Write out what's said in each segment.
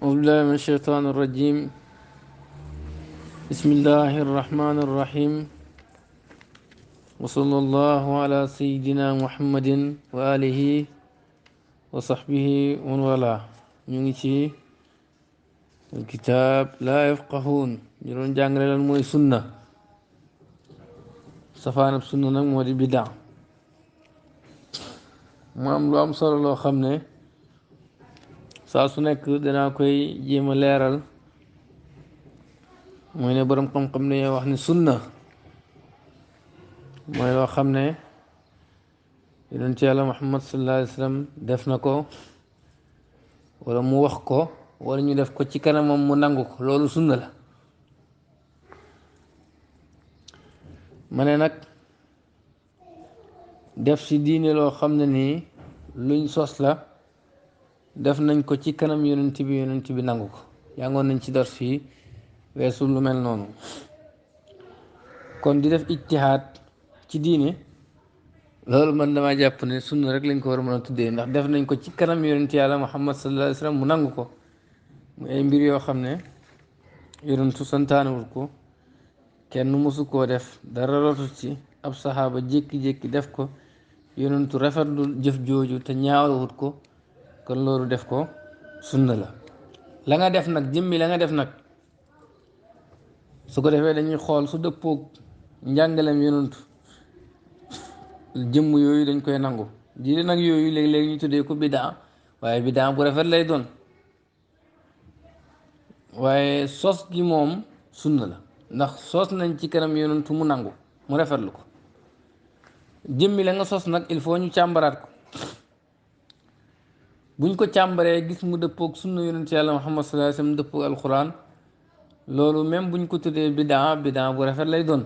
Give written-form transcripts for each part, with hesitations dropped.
أعوذ بالله من الشيطان الرجيم. بسم الله الرحمن الرحيم. وصلى الله على سيدنا محمد وآله وصحبه ومن والاه. نيجي الكتاب لا يفقهون يرون جانغري لان موي سنة صفانا بسنة نك مودي بدع mu am lu am solo loo xam ne saa su nekk danaa koy jéem a leeral mooy ne borom xam-xam ne wax ne sunna mooy loo xam ne yonent yàlla Muhammad sallallahu alayhi wa sallam def na ko wala mu wax ko wala ñu def ko ci kanamam mu nangu ko loolu sunna la. ma ne nag def ci diine loo xam ne nii luñ sos la def nañ ko ci kanam yonent bi nangu ko jàngoon nañ ci dars fii weesu lu mel noonu. kon di def ijtihaad ci diine loolu man dama jàpp ne sunna rek lañ ko war a mën a tuddee ndax def nañ ko ci kanam yonent yàlla Muhammad sallallahu alayhi wa sallam mu nangu ko mu ay mbir yoo xam ne yonentu santaanewul ko kenn mësu koo def dara rotut ci ab saxaaba jékki-jékki def ko yonentu rafetlu jëf jooju te ñaawlawut ko kon loolu def ko sunna la nga def nag jëmmi la nga def nag su ko defee dañuy xool su dëppoog njàngaleem yonentu jëmm yooyu dañ koy nangu diine nag yooyu léeg-léeg ñu tuddee ko bidaa waaye bidaa bu rafet lay doon waaye sos gi moom sunna la ndax sos nañ ci kanam yonentu mu nangu mu rafetlu ko jëmmi la nga sos nag il faut ñu càmbaraat ko buñ ko càmbaree gis mu dëppoog sunna yonent yàlla Muhammad sallallahu alayhi wasallam dëppoog alquran loolu même buñ ko tuddee bidaa bu rafet lay doon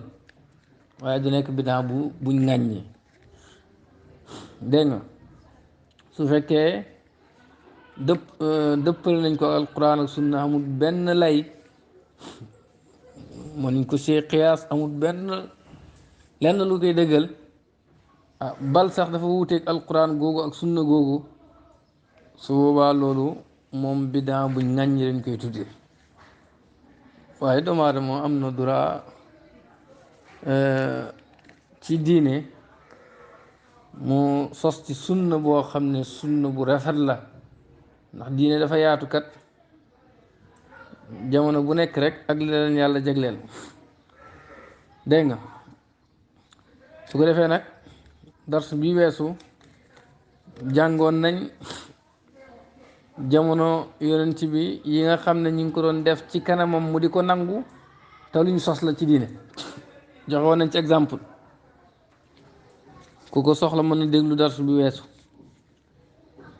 waaye du nekk bidaa buñ ŋàññi dégg nga su fekkee dëppale nañ ko alquran ak sunna amul benn lay mën nañ ko see xiyaas amul benn lenn lu koy dëggal bal sax dafa wuuteeg alquran googu ak sunna googu su boobaa loolu moom bidaa buñ ŋàññi lañ koy tuddee waaye doomu aadama am na droit ci diine mu sos ci sunna boo xam ne sunna bu rafet la ndax diine dafa yaatu kat jamono bu nekk rek ak li leen yàlla jagleel dégg nga su ko defee nag dars bi weesu jàngoon nañ jamono yonent bi yi nga xam ne ñu ngi ko doon def ci kanamam mu di ko nangu te luñ sos la ci diine joxewoon nañ ci exemple ku ko soxla mën na déglu dars bi weesu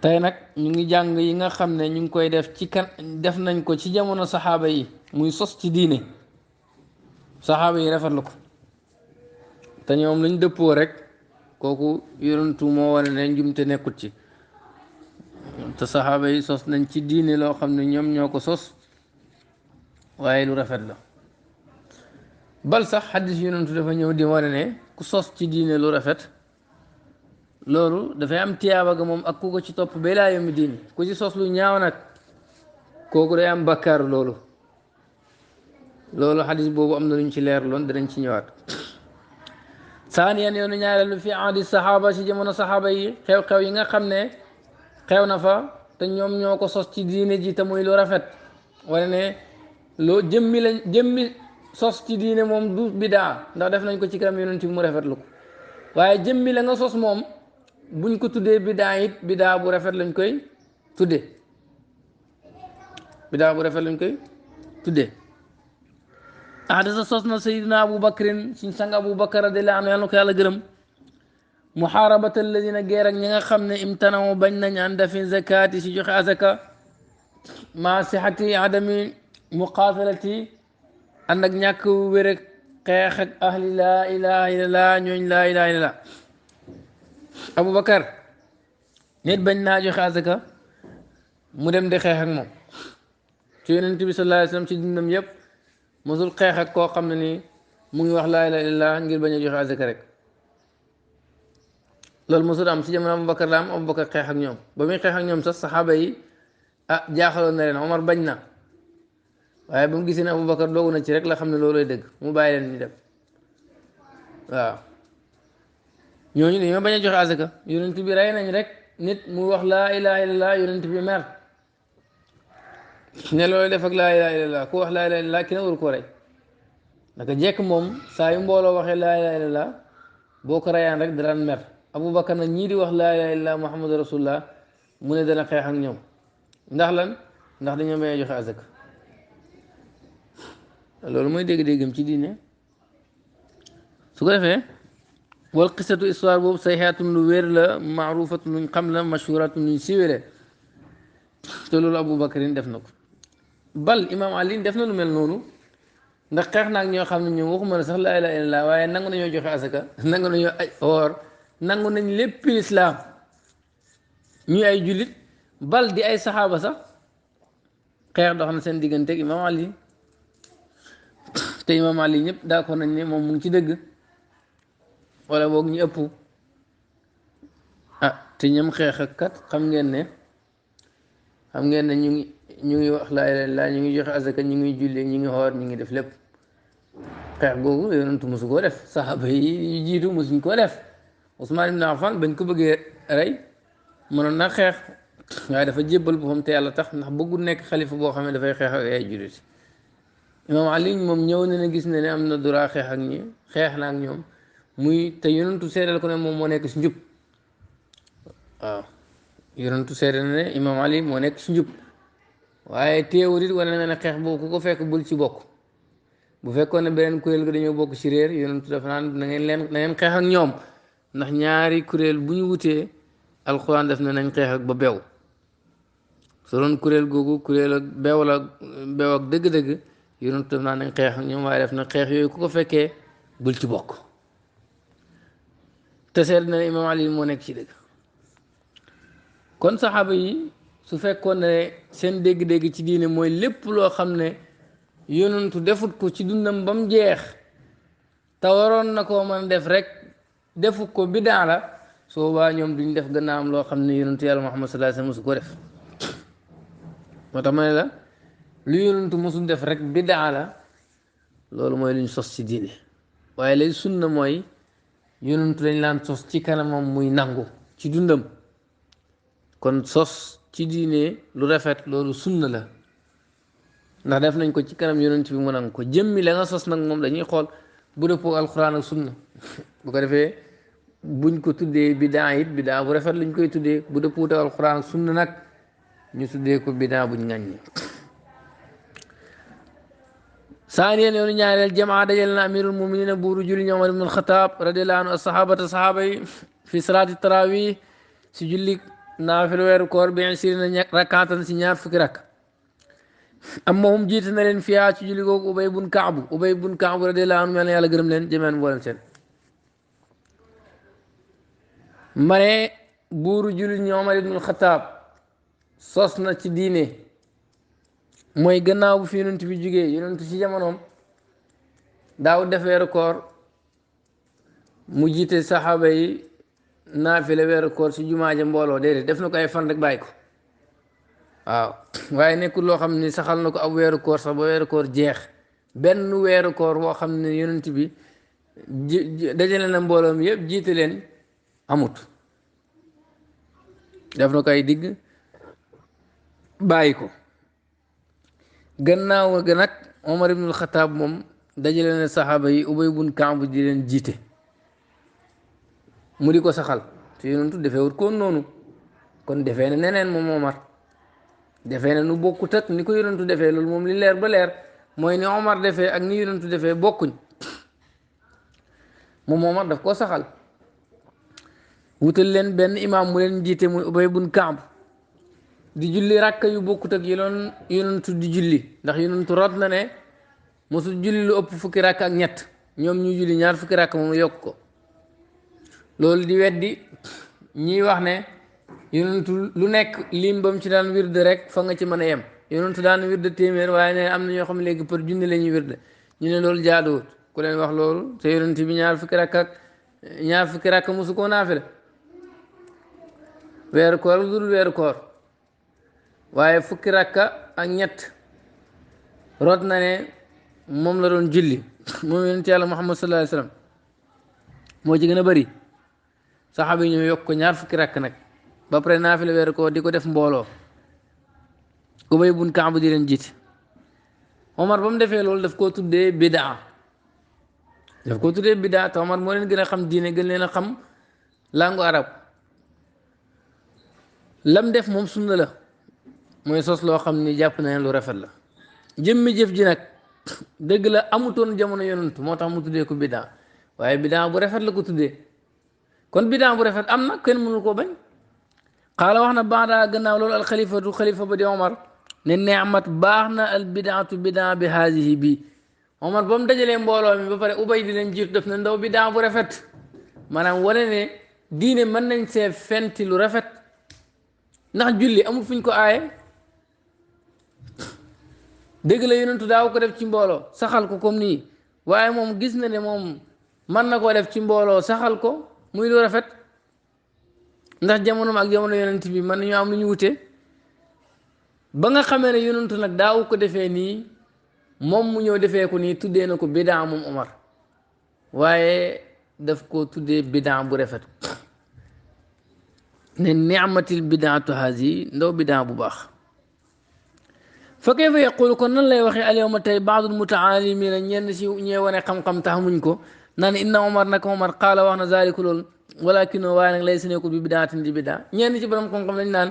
tey nag ñu ngi jàng yi nga xam ne ñu ngi koy def def nañ ko ci jamono saxaaba yi muy sos ci diine saxaaba yi rafetlu ko te ñoom lañ dëppoo rek kooku yonentu moo wane ne njumte nekkut ci te saxaaba yi sos nañ ci diine loo xam ne ñoom ñoo ko sos waaye lu rafet la bal sax xaddis yonentu dafa ñëw di wane ne ku sos ci diine lu rafet loolu dafay am tiyaaba ga moom ak ku ko ci topp ba laa yawmi diin ku ci sos lu ñaaw nag kooku day am bakkaaru loolu xaddis boobu am na lu ñu ci leer loon danañ ci ñëwaat saaniyan yoonu ñaareelu fi ahdi saxaaba ci jamono saxaaba yi xew-xew yi nga xam ne xew na fa te ñoom ñoo ko sos ci diine ji te muy lu rafet wala ne loo jëmmi sos ci diine moom du bidaa ndax def nañ ko ci kanam yonent bi mu rafetlu ko waaye jëmmi la nga sos moom buñ ko tuddee bidaa it bidaa bu rafet lañ koy tuddee bidaa bu rafet lañ koy tuddee ahdasa sos na sayidina abou bakrin suñ sang abou bakar radiyallahu anhu yàlla na ko yàlla gërëm muxaarabata alladina géer ak ñi nga xam ne imtanaw bañ nañ an dafi zakati si joxe azaka ma sixati adami muqaatalati ànd ak ñàkk wér ak xeex ak ahli laa ilaha illallah ñooñ laa ilaha illallah abou bakar nit bañ naa joxe azaka mu dem di xeex ak moom ci yonent bi sallallahu alayhi wasallam ci dundam yëpp mosul xeex ak koo xam ne nii mu ngi wax laa ilaha illallah ngir bañ a joxe azaka rek loolu mosul am ci jamono Aboubacar la am Aboubacar xeex ak ñoom ba muy xeex ak ñoom sax saxaaba yi ah jaaxaloon na leen Omar bañ na waaye ba mu gisee ne Aboubacar doogu na ci rek la xam ne loolooy dëgg mu bàyyi leen ñu dem waaw ñooñu dañoo bañ a joxe azaka yonent bi rey nañ rek nit mu wax laa ilaha illallah yonent bi mer ne loolu def ak laa ilaha illallah ku wax laa ilaha illallah ki ne waru ko rey naka jekk moom saa yu mbooloo waxee laa ilaha illallah boo ko reyaan rek daan mer Aboubacar nag ñii di wax laa ilaha illallah muhammadu rasulullah mu ne dana xeex ak ñoom ndax lan ndax dañoo bañ a joxe azaka loolu mooy dégg-déggam ci diine su ko defee wal qisatu histoire boobu sayxaatun lu wér la maarufatun luñ xam la mashhuratun luñ siwére te loolu Aboubacarin def na ko bal imam Ali def na lu mel noonu ndax xeex naag ñoo xam ne ñoom waxuma ne sax laa ilaaha illallaah waaye nangu nañoo joxe asaka nangu nañoo ay woor nangu nañ lépp lislaam ñuy ay jullit bal di ay saxaaba sax xeex dox na seen diggante ak imam Ali te imam Ali ñëpp d'accord nañ ne moom mu ngi ci dëgg wala boog ñu ëpp ah te ñam xeex ak kat xam ngeen ne ñu ngi wax laa ilaaha illallaah ñu ngi joxe asaka ñu ngi julli ñu ngi xoor ñu ngi def lépp xeex googu yonentu mosu koo def saxaaba yi jiitu mosuñ koo def Ousmane ibn Affan bañ ko bëggee rey mënoon na xeex waaye dafa jébbal boppam te yàlla tax ndax bëggul nekk xalifa boo xam ne dafay xeex ak ay jullit imam Ali moom ñëw na ne gis na ne am na droit xeex ak ñi xeex na ak ñoom muy te yonentu seedal ko ne moom moo nekk si njub waaw yonentu seedal na ne imam Ali moo nekk si njub waaye teewul it wane na ne xeex boobu ku ko fekk bul ci bokk bu fekkoon ne beneen kuréel ga dañoo bokk ci réer yonentu dafa naan na ngeen xeex ak ñoom ndax ñaari kuréel bu ñu wutee alxuraan def na nañ xeex ak ba bew su doon kuréel googu kuréel ak bew la bew ak dëgg-dëgg yonentu def naa nañ xeex ak ñoom waaye def na xeex yooyu ku ko fekkee bul ci bokk te seet na ne imam Ali moo nekk ci dëgg kon saxaaba yi su fekkoon ne seen dégg-dégg ci diine mooy lépp loo xam ne yonentu defut ko ci dundam ba mu jeex te waroon na koo mën def rek defut ko bidaa la soo boobaa ñoom duñ def gannaawam loo xam ne yonentu yàlla Muhammad sallallahu alayhi wasallam mosu ko def moo tax ma ne la lu yonentu mosul def rek bidaa la loolu mooy luñ sos ci diine waaye lay sunna mooy yonentu dañ laan sos ci kanamam muy nangu ci dundam kon sos ci diine lu rafet loolu sunna la ndax def nañ ko ci kanam yonent bi mu nangu ko jëmmi la nga sos nag moom dañuy xool bu dëppoo alxuraan ak sunna bu ko defee buñ ko tuddee bidaa it bidaa bu rafet lañ koy tuddee bu dëppoo ak alxuraan ak sunna nag ñu tuddee ko bidaa buñ ŋàññi saaniyeen yoonu ñaareel jamaa dajal na amirul muminina buuru julli ñi Omar ibn alxataab radiyallahu anhu assahabata sahaaba yi fi salaati tarawih si julli naafil weeru koor bi sirina rakkaatan si ñaar fukki rakk am moom jiite na leen fiyaa ci julli googu ubay bun kaabu radiyallahu anhu yàlla yàlla gërëm leen jëmeen mboolem seen ma ne buuru julli ñi Omar ibn alxataab sos na ci diine mooy gannaaw bu fi yonent bi jógee yonent ci jamonoom daaw def weeru koor mu jiite saxaaba yi naafile weeru koor ci jumaa ja mbooloo déedéet def na ko ay fan rek bàyyi ko waaw waaye nekkul loo xam ni saxal na ko ab weeru koor sax ba weeru koor jeex benn weeru koor boo xam ne yonent bi dajale na mbooloom yëpp jiite leen amut def na ko ay digg bàyyi ko gannaaw ga nag Omar ibnul Xataab moom dajale na saxaaba yi Ubay bun Kaab di leen jiite mu di ko saxal te yonentu defeewut koon noonu kon defee na neneen moom Omar defee na nu bokkut ak ni ko yonentu defee loolu moom li leer ba leer mooy ni Omar defee ak ni yonentu defee bokkuñ moom Omar daf koo saxal wutal leen benn imaam mu leen jiite muy Ubay bun Kaab di julli rakka yu bokkut ak yeloon yonentu di julli ndax yonentu rot na ne mosul julli lu ëpp fukki rakk ak ñett ñoom ñu julli ñaar fukki rakk moom yokk ko loolu di weddi ñiy wax ne yonentu lu nekk lim bam ci daan wirde rek fa nga ci mën a yem yonentu daan wirde téeméer waaye ne am na ñoo xam ne léegi par junni la ñuy wirde ñu ne loolu jaaduwut ku leen wax loolu te yonent bi ñaar fukki rakk mosu koo naafila weeru koor lu dul weeru koor waaye fukki rakka ak ñett rot na ne moom la doon julli moom yonent yàlla Muhammad sallallahu alayhi wasallam moo ci gën a bëri saxaaba yi ñoo yokk ko ñaar fukki rakk nag ba pare naafila weer ko di ko def mbooloo Ubay bun Kaab di leen jiite Omar ba mu defee loolu daf koo tuddee bidaa daf koo tuddee bidaa te Omar moo leen gën a xam diine gën leen a xam langue arabe lam def moom sunna la mooy sos loo xam ni jàpp na ne lu rafet la jëmmi jëf ji nag dëgg la amutoon jamono yonent moo tax mu tuddee ko bidaa waaye bidaa bu rafet la ko tuddee kon bidaa bu rafet am na kenn mënul koo bañ xaala wax na baadaa gannaaw loolu alxalifatu xalifa ba di Omar ne neemat baax na al bidaatu bidaa bi haasihi bi Omar ba mu dajalee mbooloo mi ba pare ubay di leen jiif def na ndaw bidaa bu rafet maanaam wane ne diine mën nañ see fenti lu rafet ndax julli amul fuñ ko aaye dëgg la yonentu daaw ko def ci mbooloo saxal ko comme nii waaye moom gis na ne moom mën na koo def ci mbooloo saxal ko muy lu rafet ndax jamonoom ak jamono yonent bi mën nañu am lu ñu wute ba nga xamee ne yonentu nag daaw ko defee nii moom mu ñëw defee ko nii tuddee na ko bidaa moom Omar waaye daf ko tuddee bidaa bu rafet ne ni'matil bidaatu hazi ndaw bidaa bu baax fa kayfa yaqulu kon nan lay waxee alyawma tey baadul mutaalimiina ñenn si ñee wane xam-xam tax muñ ko naan inna Omar naka Omar qaala wax na zaaliku loolu walakinoo waaye nag lay sineekul bi bidaatin di bidaa ñenn ci borom xam-xam lañ naan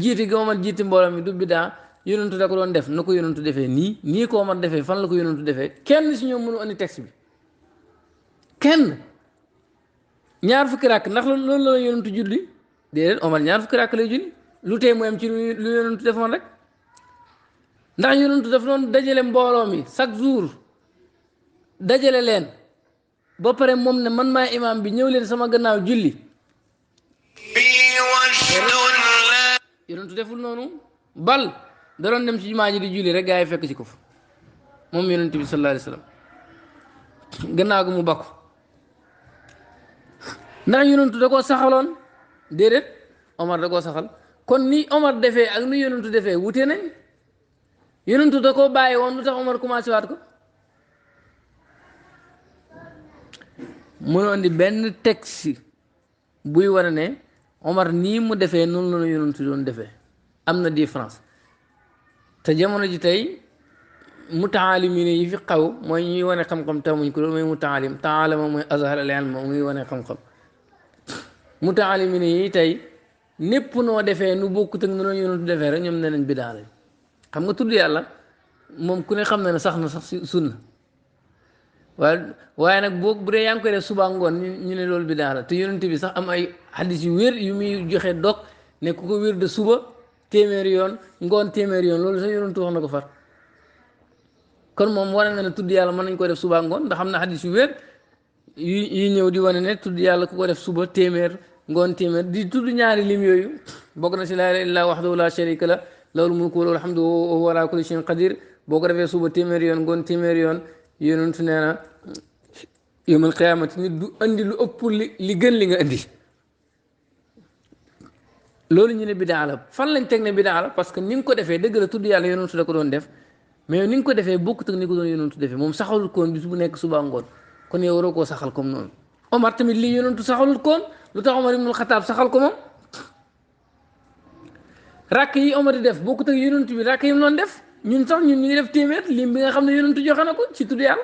jiiti gi Omar jiiti mbooloo mi du bidaa yonentu da ko doon def na ko yonentu defee nii ko Omar defee fan la ko yonentu defee kenn si ñoom mënu andi texte bi kenn ñaar fukki rakk ndax loolu la yonentu julli déedéet Omar ñaar fukki rakk lay julli lu tey mu am ci lu yonentu defoon rek ndax yonentu daf doon dajale mbooloo mi chaque jour dajale leen ba pare moom ne man maa imaam bi ñëw leen sama gannaaw julli yonentu deful noonu bal da doon dem ci jumaa ji di julli rek gaa yi fekk ci ko fa moom yonent bi sallallahu alayhi wa sallam gannaaw gu mu bakku ndax yonentu da koo saxaloon déedéet Omar da koo saxal kon ni Omar defee ak ni yonentu defee wute nañ yonentu da koo bàyyi woon lu tax Omar commencé waat ko mënoo indi benn texte buy wane ne Omar nii mu defee noonu la yonentu doon defee am na différence te jamono ji tey mutaalimiin yi fi xaw mooy ñuy wane xam-xam tamuñ ko loolu mooy mutaalim taalama mooy azhar al ilm muy wane xam-xam mutaalimiin yi tey népp noo defee nu bokkut ak noonu yonentu defee rek ñoom ne nañ bidaa lañ xam nga tudd yàlla moom ku ne xam na ne sax na sax si sunna waaye nag bu dee yaa ngi koy def suba ngoon ñu ne loolu bidaa la te yonent bi sax am ay xadis yu wér yu muy joxe dog ne ku ko wér de suba téeméeri yoon ngoon téeméeri yoon loolu sax yonentu wax na ko far kon moom wane na ne tudd yàlla mën nañ ko def suba ngoon ndax xam na xadis yu wér yu ñëw di wane ne tudd yàlla ku ko def suba téeméer ngoon téeméer di tudd ñaari lim yooyu bokk na si laa ilaaha illallaah wahdahu laa shariika lahu lahul mulku wa lahul hamdu wa huwa alaa kulli shay'in qadiir boo ko defee suba téeméeri yoon ngoon téeméeri yoon yonentu nee na yawmal qiyaamati nit du andi lu ëpp li gën li nga andi loolu ñu ne bidaa la fan lañ teg ne bidaa la parce que ni nga ko defee dëgg la tudd yàlla yonentu da ko doon def mais ni nga ko defee bokkut ak ni ko doon yonentu defee moom saxalul koon bis bu nekk suba ngoon kon yow waroo koo saxal comme noonu Omar tamit lii yonentu saxalul koon lu tax Omar ibnul Xataab saxal ko moom rakk yi Omar di def bokkut ak yonentu bi rakk yi mu doon def ñun sax ñun ñu ngi def téeméer lim bi nga xam ne yonentu joxe na ko ci tudd yàlla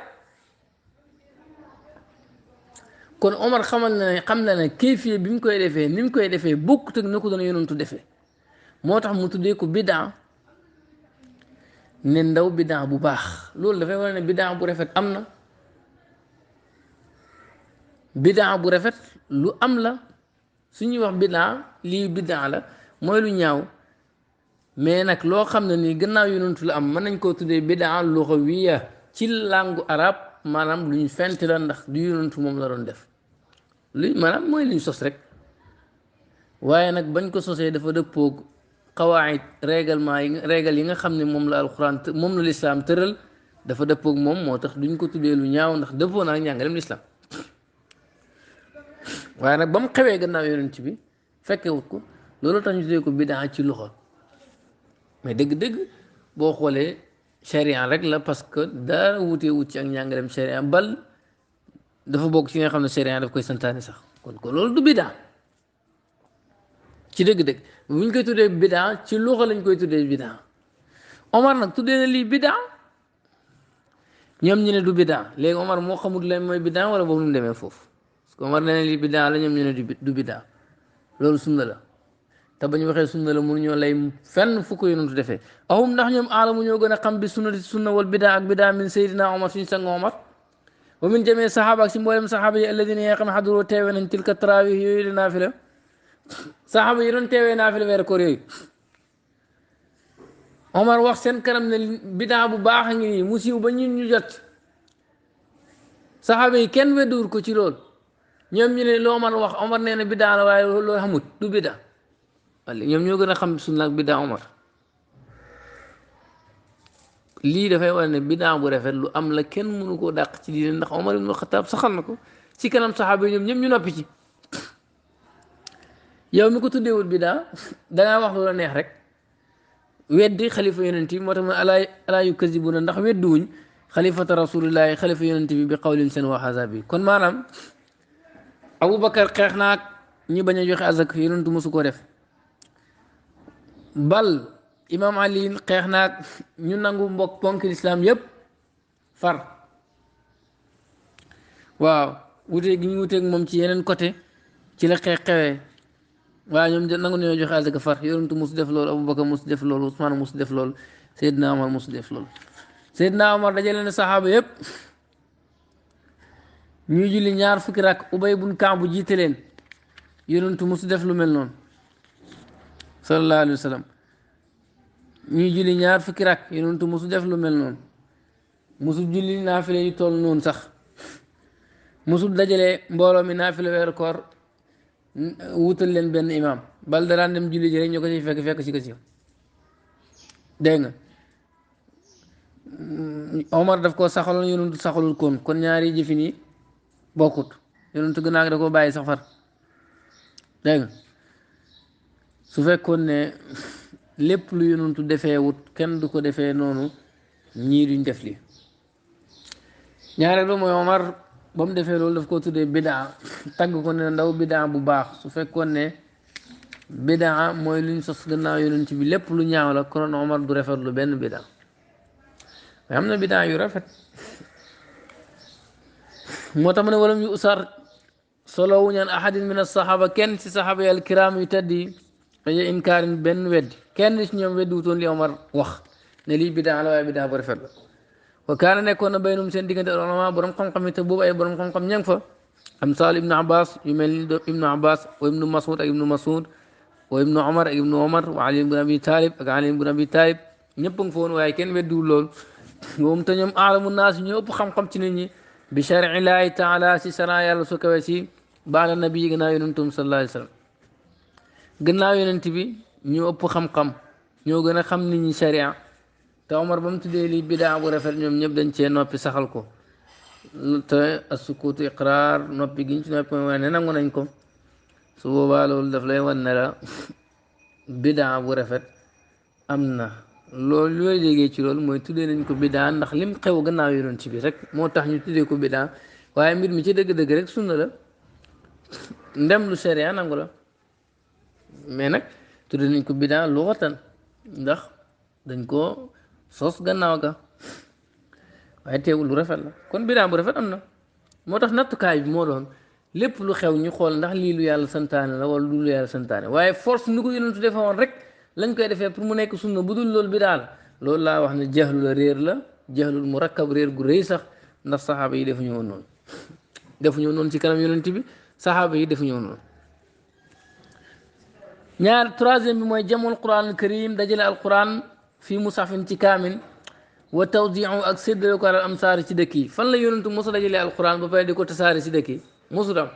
kon Omar xamal na ne xam na ne kayfiya bi mu koy defee ni mu koy defee bokkut ak na ko doon yonentu defee moo tax mu tuddee ko bidaa ne ndaw bidaa bu baax loolu dafay war ne bidaa bu rafet am na bidaa bu rafet lu am la su ñuy wax bidaa lii bidaa la mooy lu ñaaw mais nag loo xam ne nii gannaaw yonentu la am mën nañ koo tuddee bidaa luxawiya ci langue arabe maanaam lu ñu fent la ndax du yonentu moom la doon def lu maanaam mooy lu ñu sos rek waaye nag bañ ko sosee dafa dëppoog xawaayit règle yi nga xam ne moom la alxuraan moom la lislaam tëral dafa dëppoog moom moo tax duñ ko tuddee lu ñaaw ndax dëppoo naa njàngalem lislaam waaye nag ba mu xewee gannaaw yonent bi fekke wut ko loolu tax ñu tuddee ko bidaa ci loxo mais dëgg-dëgg boo xoolee sharia rek la parce que dara wutee wut ci ak njàngalem sharia bal dafa bokk ci nga xam ne sharia daf koy santaane sax kon loolu du bidaa ci dëgg-dëgg bu ñu koy tuddee bidaa ci luxa lañ koy tuddee bidaa Omar nag tuddee na lii bidaa ñoom ñu ne du bidaa léegi Omar moo xamul leen mooy bidaa wala boobu nu mu demee foofu parce que Omar nee na lii bidaa la ñoom ñu ne du bidaa loolu sunna la te ba ñu waxee sunna la mënuñoo lay fenn fu ko yonentu defee ahum ndax ñoom aalamu ñoo gën a xam bi sunnati sunna wal bidaa ak bidaa min Seydina Omar suñu sang Omar wa min jamee saxaaba ak si mboolem saxaaba yi alladina yi nga xam ne xaduroo teewee nañ tilka tarawih yooyu di naafila saxaaba yi doon teewee naafila weer koor yooyu Omar wax seen kanam ne bidaa bu baax a ngi nii mu siiw ba ñun ñu jot saxaaba yi kenn wedduwul ko ci loolu ñoom ñu ne lu Omar wax Omar nee na bidaa la waaye loolu xamut du bidaa wala ñoom ñoo gën a xam sunna ak bidaa Omar lii dafay wane ne bidaa bu rafet lu am la kenn mënu koo dàq ci diine ndax Omar ibn Xataab saxal na ko ci kanam saxaaba yi ñoom ñëpp ñu noppi ci yow mi ko tuddeewul bidaa dangaa wax lu la neex rek weddi xalifa yonent bi moo tax ma alaa yukazibuna ndax wedduwuñ xalifata rasulillahi xalifa yonent bi bi qawlin seen wax azab bi kon maanaam Aboubacar xeex naag ñi bañ a joxe azak yonentu mosu ko def bal imam Ali xeex naag ñu nangu mbokk ponk lislaam yépp far waaw wuteeg gi ñu wuteeg moom ci yeneen côté ci la xeex xewee waaye ñoom nangu nañoo joxe azaka far yonentu mosu def loolu Aboubacar mosu def loolu Ousmane mosu def loolu Seydina Omar mosu def loolu Seydina Omar dajale na saxaaba yépp ñuy julli ñaar fukki rakk Ubay bun Kaab bu jiite leen yonentu mosu def lu mel noonu sallallahu alayhi wa sallam ñuy julli ñaar fukki rakk yonentu mosu def lu mel noonu mosu julli naafile yu toll noonu sax mosu dajale mbooloo mi naafile weeru koor wutal leen benn imaam bal daraan dem julli ji rek ñoo ko ci fekk ci ko ci dégg nga Omar daf koo saxaloon yonentu saxalul kon ñaari jëfin yi bokkut yonentu gannaaw da koo bàyyi sax far dégg nga su fekkoon ne lépp lu yonentu defee wut kenn du ko defee noonu ñii duñ def li ñaareel ba mooy Omar ba mu defee loolu daf koo tuddee bidaa tagg ko ne ndaw bidaa bu baax su fekkoon ne bidaa mooy luñ sos gannaaw yonent bi lépp lu ñaaw la konoon Omar du rafet lu benn bidaa mais am na bidaa yu rafet moo tax ma ne walam yu usar solo wu ñaan ahadin min as-sahaba kenn ci saxaaba yi alkiram yu teddi aja inkaarin benn weddi kenn ci ñoom weddi wutoon li Omar wax ne lii bidaa la waaye bidaa bu rafet la wa kaana nekkoon na baynum seen diggante ulama borom xam-xam yi te boobu ay borom xam-xam ña ngi fa am saal ibnu abbas yu mel ni ibnu abbas wa ibnu masud ak ibnu masud wa ibnu omar ak ibnu omar wa ali ibn abi talib ak ali ibn abi talib ñëpp a ngi fa woon waaye kenn weddiwul lool moom te ñoom aalamu naas ñoo ëpp xam-xam ci nit ñi bi shar'i llahi taala si sara yàlla su kawe si baala nabi gannaaw yonentum sallallahu alayhi wa sallam gannaaw yonent bi ñoo ëpp xam-xam ñoo gën a xam nit ñi sharia te Omar ba mu tuddee lii bidaa bu rafet ñoom ñëpp dañ cee noppi saxal ko te asukutu iqraar noppi giñ ci noppi mooy ne nangu nañ ko su boobaa loolu daf lay wan ne la bidaa bu rafet am na loolu looy déggee ci loolu mooy tuddee nañ ko bidaa ndax lim xew gannaaw yonent bi rek moo tax ñu tuddee ko bidaa waaye mbir mi ci dëgg-dëgg rek sunna la ndem lu sharia nangu la mais nag tuddee nañ ko bidaa luxatan ndax dañ ko sos gannaaw ga waaye teewul lu rafet la kon bidaa bu rafet am na moo tax nattukaay bi moo doon lépp lu xew ñu xool ndax lii lu yàlla santaane la wala du lu yàlla santaane waaye force ni ko yonentu defee woon rek lañ koy defee pour mu nekk sunna bu dul loolu bidaa la loolu laa wax ne jaxlu la réer la jaxlul mu rakkab réer gu rëy sax ndax saxaaba yi defuñu woon noonu defuñu woon noonu ci kanam yonent bi saxaaba yi defuñu woon noonu ñaar troisième bi mooy jamul quran al karim dajale al quran fii musafin ci kaamin wa tawdiu ak séddale ko alal amsaari ci dëkk yi fan la yonentu mosa dajale al quran ba pare di ko tasaare ci dëkk yi mosul am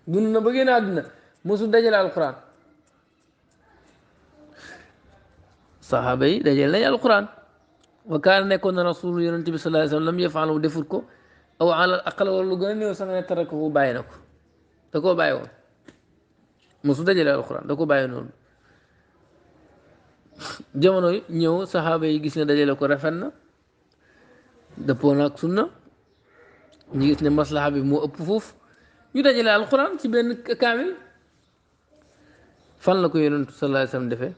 dund na ba génn àdduna mosul dajale al quran saxaaba yi dajale nañ al quran wa kaana nekkoon na rasul yonent bi sallallahu alayhi wa sallam lam yafaalu defut ko aw alal aqal wala lu gën a néew sax ne tarakahu bàyyi na ko da koo bàyyi woon mosu dajale al quran da ko bàyyi noonu jamono ñëw saxaaba yi gis ne dajale ko rafet na dëppoo na ak sunna ñu gis ne maslaha bi moo ëpp foofu ñu dajale alquran ci benn kaamil fan la ko yonentu sallallahu alayhi wasallam defee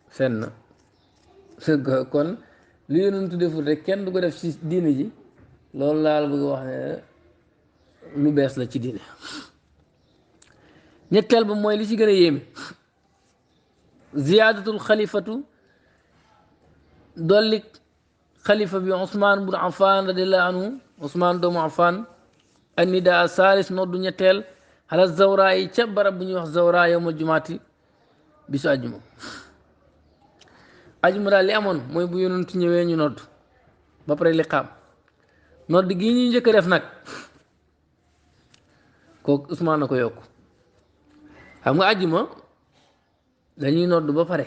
fenn kon lu yonentu deful rek kenn du ko def ci diine ji loolu laa la bëgg wax ne lu bees la ci diine ñetteel ba mooy li ci gën a yéeme ziyaadatul xalifatu dolli xalifa bi Ousmane bun Affan radiallahu anhu Ousmane doomu Affan annida saalis noddu ñetteel xala zawra yi ca barab bu ñuy wax zawra yowmal jumaati bisu ajjuma ajjuma daal li amoon mooy bu yonentu ñëwee ñu nodd ba pare liqaam nodd gii ñuy njëkk a def nag kooku Ousmane na ko yokk xam nga ajjuma dañuy nodd ba pare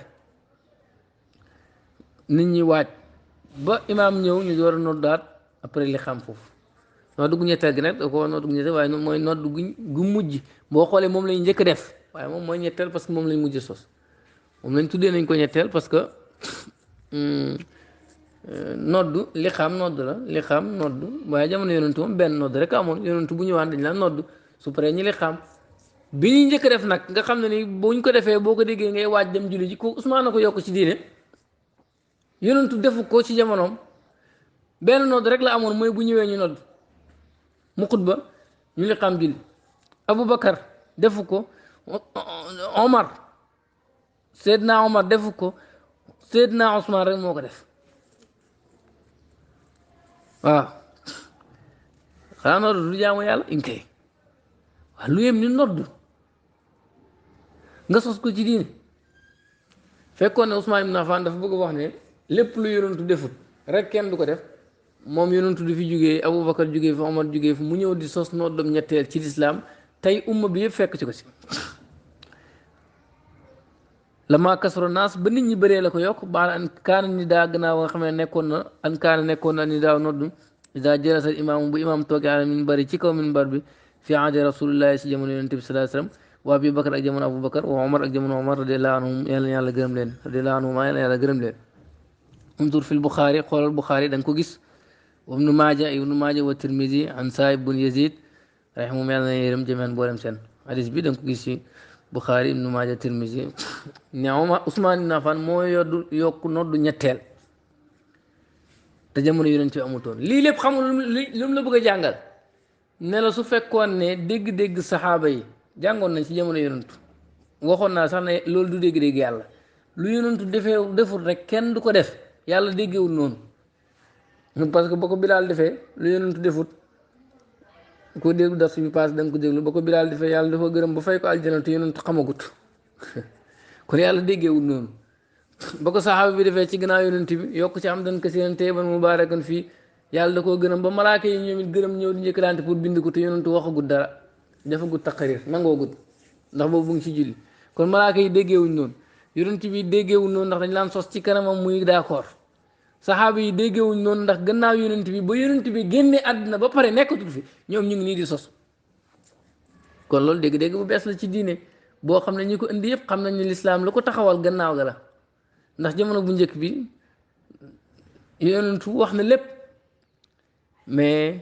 nit ñi waaj ba imaam ñëw ñu door a noddaat après li xam foofu nodd gu ñetteel gi nag da ko nodd gu ñetteel waaye mooy nodd gu mujj boo xoolee moom lañu njëkk def waaye moom mooy ñetteel parce que moom lañ mujj sos moom lañ tuddee nañ ko ñetteel parce que nodd li xam nodd la li xam nodd waaye jamono yonentu moom benn nodd rek amoon yonentu bu ñëwaan dañ la nodd su paree ñi li xam bi ñuy njëkk def nag nga xam ne ni buñ ko defee boo ko déggee ngay waaj dem julli ji ko Ousmane na ko yokk ci diine yonentu defu ko ci jamonoom benn nodd rek la amoon mooy bu ñëwee ñu nodd mu xutba ñu li xam julli Aboubacar defu ko Omar Seydina Omar defu ko Seydina Ousmane rek moo ko def waaw xanaa nodd du jaamu yàlla im kay waaw lu yem ni nodd nga sos ko ci diine fekkoon ne Ousmane ibn Affan dafa bëgg a wax ne lépp lu yonentu defut rek kenn du ko def moom yonentu du fi jógee Aboubacar jógee fi Omar jógee fi mu ñëw di sos noddam ñetteel ci lislaam tey umma bi yëpp fekk ci ko si la maa kasro naas ba nit ñi bëree la ko yokk baal an kaana ni daa gannaaw nga xam ne nekkoon na an kaana nekkoon na ni daaw noddu ida jërasal imaamu bu imaam toogee ala min bari ci kaw min bar bi fi aadi rasulillahi si jamono yonent bi sallallahu alayhi wasallam wa Abi Bakar ak jamono Abu Bakar wa Omar ak jamono Omar radiallahu anhum yàlla yàlla gërëm leen radiallahu anhum yàlla yàlla gërëm leen undur fi lbuxaari xoolal buxaari da nga ko gis wa ibnu maaja wa tirmidi an saib bun yazid rahimahum yàlla na yërëm jëmeen boolem seen hadis bi da nga ko gis ci buxaari ibnu maaja tirmidi ne Ousmane ibn Affan moo yokk noddu ñetteel te jamono yonent bi amutoon lii lépp xamul lu mu la bëgg a jàngal ne la su fekkoon ne dégg-dégg saxaaba yi jàngoon nañ ci jamono yonentu waxoon naa sax ne loolu du dégg-dégg yàlla lu yonentu deful rek kenn du ko def yàlla déggewul noonu parce que ba ko Bilaal defee lu yonentu defut ko déglu daf suñu paas da nga ko déglu ba ko Bilaal defee yàlla dafa gërëm ba fay ko aljana te yonentu xamagut kon yàlla déggewul noonu ba ko saxaaba bi defee ci gannaaw yonent bi yokk ci am dan ka seen teeban mubaarakan fii yàlla da koo gërëm ba malaaka yi ñoom it gërëm ñëw di njëkkalante pour bind ko te yonentu waxagut dara defagut taqarir nangoogut ndax boobu mu ngi ci julli kon malaaka yi déggeewuñ noonu yonent bi déggeewuñ noonu ndax dañ laan sos ci kanamam muy d'accord saxaaba yi déggeewuñ noonu ndax gannaaw yonent bi ba yonent bi génne àddina ba pare nekkatul fi ñoom ñu ngi nii di sos kon loolu dégg-dégg bu bees la ci diine boo xam ne ñi ko indi yëpp xam nañ ne lislaam la ko taxawal gannaaw ga la ndax jamono bu njëkk bi yonentu wax na lépp mais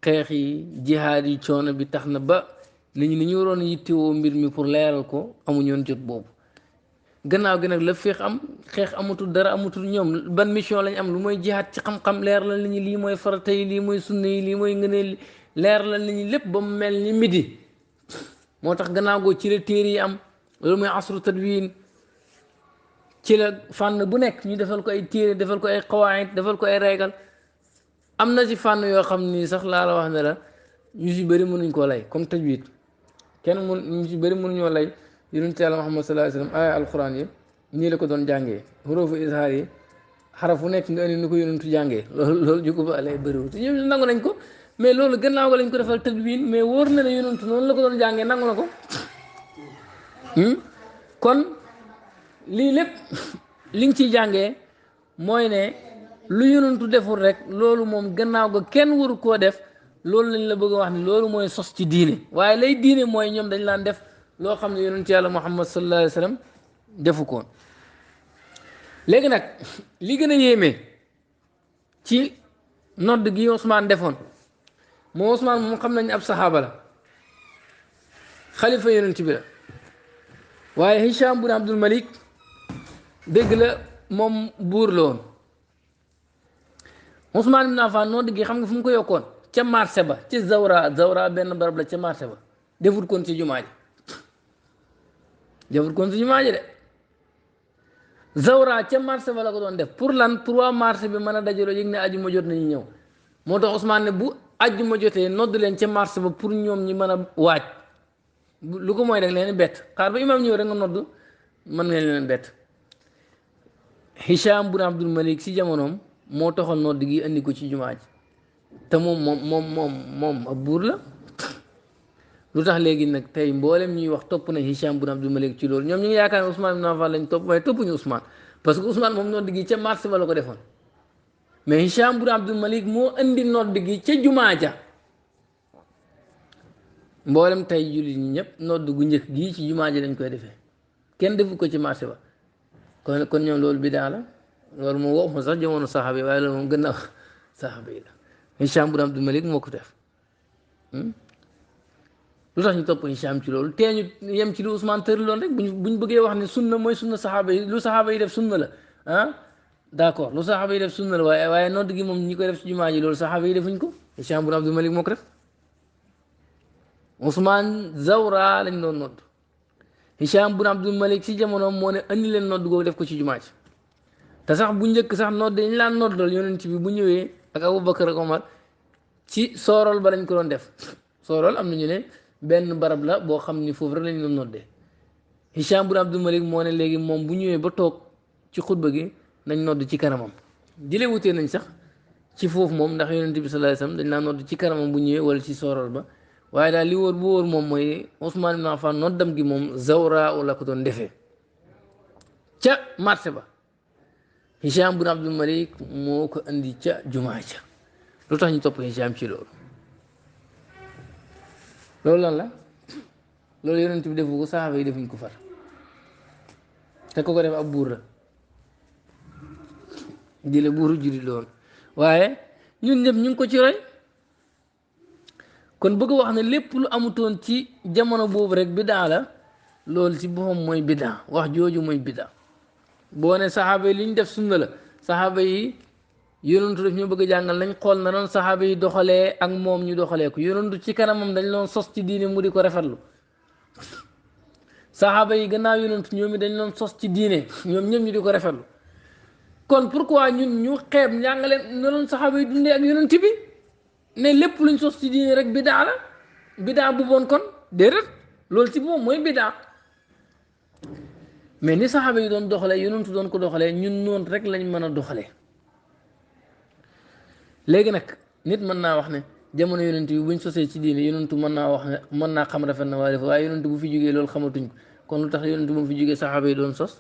xeex yi jihaad yi coono bi tax na ba nit ñi ni ñu waroon yittewoo mbir mi pour leeral ko amuñu woon jot boobu gannaaw gi nag la xeex amatul dara amatul ñoom ban mission lañ am lu mooy jihaad ci xam-xam leer la nit ñi lii mooy farata yi lii mooy sunna yi lii mooy ngëneel leer la nit ñi lépp ba mu mel ni midi moo tax gannaaw goo ci la téere yi am loolu mooy asru tadwin ci la fànn bu nekk ñu defal ko ay téere defal ko ay qawaid defal ko ay régal am na ci fànn yoo xam ni sax laa la wax ne la ñu si bëri mënuñ koo lay comme tajwid ñu si bëri mënuñoo lay yonent Yàlla Muhammad sallallahu alayhi wasallam ay alquran yi nii la ko doon jàngee xurufu izhaar yi xaraf fu nekk nga indi ni ko yonentu jàngee loolu ju ko ba lay bëriwul te ñoom nangu nañ ko mais loolu gannaaw ga lañ ko defal tadwin mais wóor na ne yonentu noonu la ko doon jàngee nangu na ko kon lii lépp li nga ciy jàngee mooy ne lu yonentu deful rek loolu moom gannaaw ga kenn waru koo def loolu lañ la bëgg a wax ne loolu mooy sos ci diine waaye lay diine mooy ñoom dañ laan def loo xam ne yonent Yàlla Muhammad sallallahu alayhi wa sallam defu koon léegi nag li gën a yéeme ci nodd gi Ousmane defoon moo Ousmane moom xam nañ ab saxaaba la xalifa yonent bi la waaye Hicham bun Abdul Malik dégg la moom buur la woon Ousmane ibn Affan nodd gi xam nga fu mu ko yokkoon ca marché ba ci Zawra benn barab la ca marché ba defut koon ci jumaa ji defut koon ci jumaa ji de Zawra ca marché ba la ko doon def pour lan pour waa marché bi mën a dajaloo yëg ne ajuma jot nañu ñëw moo tax Ousmane ne bu ajuma jotee nodd leen ca marché ba pour ñoom ñi mën a waaj lu ko mooy rek leen bett xaar ba imaam ñëw rek nga nodd mën nga leen bett Hicham bun Abdul Malik si jamonoom moo taxoon nodd gi indi ko ci jumaa ji te moom ab buur la lu tax léegi nag tey mboolem ñuy wax topp nañ Hicham bun Abdul Malik ci loolu ñoom ñu ngi yaakaar ne Ousmane ibn Affan lañ topp waaye toppuñu Ousmane parce que Ousmane moom nodd gi ca marché ba la ko defoon mais Hicham bun Abdul Malik moo indi nodd gi ca jumaa ja mboolem tey jullit ñi ñëpp nodd gu njëkk gii ci jumaa ji lañ koy defee kenn defu ko ci marché ba kon ñoom loolu bidaa la loolu moom waxuma sax jamono saxaaba yi waaye loolu moom gën a saxaaba yi la Hicham bun Abdul Malik moo ko def lu tax ñu topp Hicham ci loolu tee ñu yem ci lu Ousmane tëraloon rek buñ bëggee wax ne sunna mooy sunna saxaaba yi lu saxaaba yi def sunna la d'accord lu saxaaba yi def sunna la waaye nodd gi moom ñi koy def ci jumaa ji loolu saxaaba yi defuñ ko Hicham bun Abdul Malik moo ko def Ousmane Zawra lañ doon nodd Hicham bun Abdul Malik ci jamonoom moo ne andi leen nodd googu def ko ci jumaa ji te sax bu njëkk sax nodd dañ laan noddal yonent bi bu ñëwee ak Aboubacar ak Omar ci soorol ba lañ ko doon def soorol am na ñu ne benn barab la boo xam ni foofu rek lañ doon noddee Hicham bun Abdul Malik moo ne léegi moom bu ñëwee ba toog ci xutba gi nañ nodd ci kanamam jëlee wutee nañ sax ci foofu moom ndax yonent bi sallallahu alayhi wasallam dañ laa nodd ci kanamam bu ñëwee wala ci soorol ba waaye daal li wóor bu wóor moom mooy Ousmane ibn Affan noddam gi moom Zawra la ko doon defee ca marché ba Hicham bun Abdul Malik moo ko andi ca jumaa ja lu tax ñu topp Hicham ci loolu lan la loolu yonent bi defu ko saxaaba yi defuñ ko far te ko def ab buur la jële buuru jullit loolu waaye ñun ñëpp ñu ngi ko ci roy kon bëgg wax ne lépp lu amutoon ci jamono boobu rek bidaa la loolu ci boppam mooy bidaa wax jooju mooy bidaa boo ne saxaaba yi li ñu def sunna la saxaaba yi yonentu daf ñu bëgg a jàngal nañ xool na noonu saxaaba yi doxalee ak moom ñu doxalee ko yonentu ci kanamam dañ loon sos ci diine mu di ko rafetlu saxaaba yi gannaaw yonentu ñoom dañ loon sos ci diine ñoom ñëpp ñu di ko rafetlu kon pourquoi ñun ñu xeeb njàngale na noonu saxaaba yi dundee ak yonent bi ne lépp luñ sos ci diine rek bidaa la bidaa bu bon kon déedéet loolu ci moom mooy bidaa mais ni saxaaba yi doon doxalee yonentu doon ko doxalee ñun noonu rek lañ mën a doxalee léegi nag nit mën naa wax ne jamono yonent bi buñ sosee ci diine yonentu mën naa wax ne mën naa xam rafet na waaye def waaye yonentu bu fi jógee loolu xamatuñ ko kon lu tax yonentu bu fi jógee saxaaba yi doon sos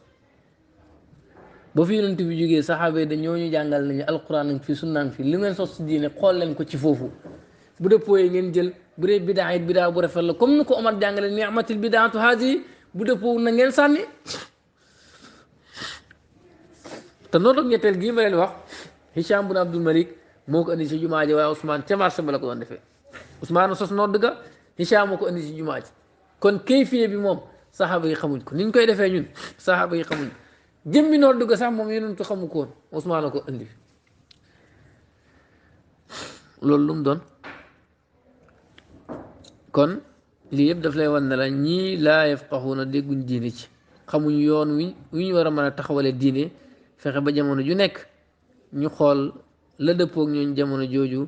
ba fi yonentu bi jógee saxaaba yi dañoo ñu jàngal nañu alquran nag fi sunnaan fi li ngeen sos ci diine xool leen ko ci foofu bu dëppooyee ngeen jël bu dee bidaa it bidaa bu rafet la comme ni ko Omar jàngale ni'matil bidaatu haadi bu dëppoo na ngeen sànni te noonu ak ñetteel gii ma leen wax Hicham bun Abdul Malik moo ko indi si jumaa ji waaye Ousmane ca marché ba la ko doon defee Ousmane sos nodd ga Hicham moo ko indi si jumaa ji kon kayfiye bi moom saxaaba yi xamuñ ko niñ koy defee ñun saxaaba yi xamuñ jëmmi nodd ga sax moom yonentu xamu ko woon Ousmane a ko indi loolu lu mu doon kon lii yëpp daf lay wan ne la ñii laa yafqahuuna dégguñ diine ci xamuñ yoon wi ñu war a mën a taxawalee diine fexe ba jamono ju nekk ñu xool la dëppoog ñooñ jamono jooju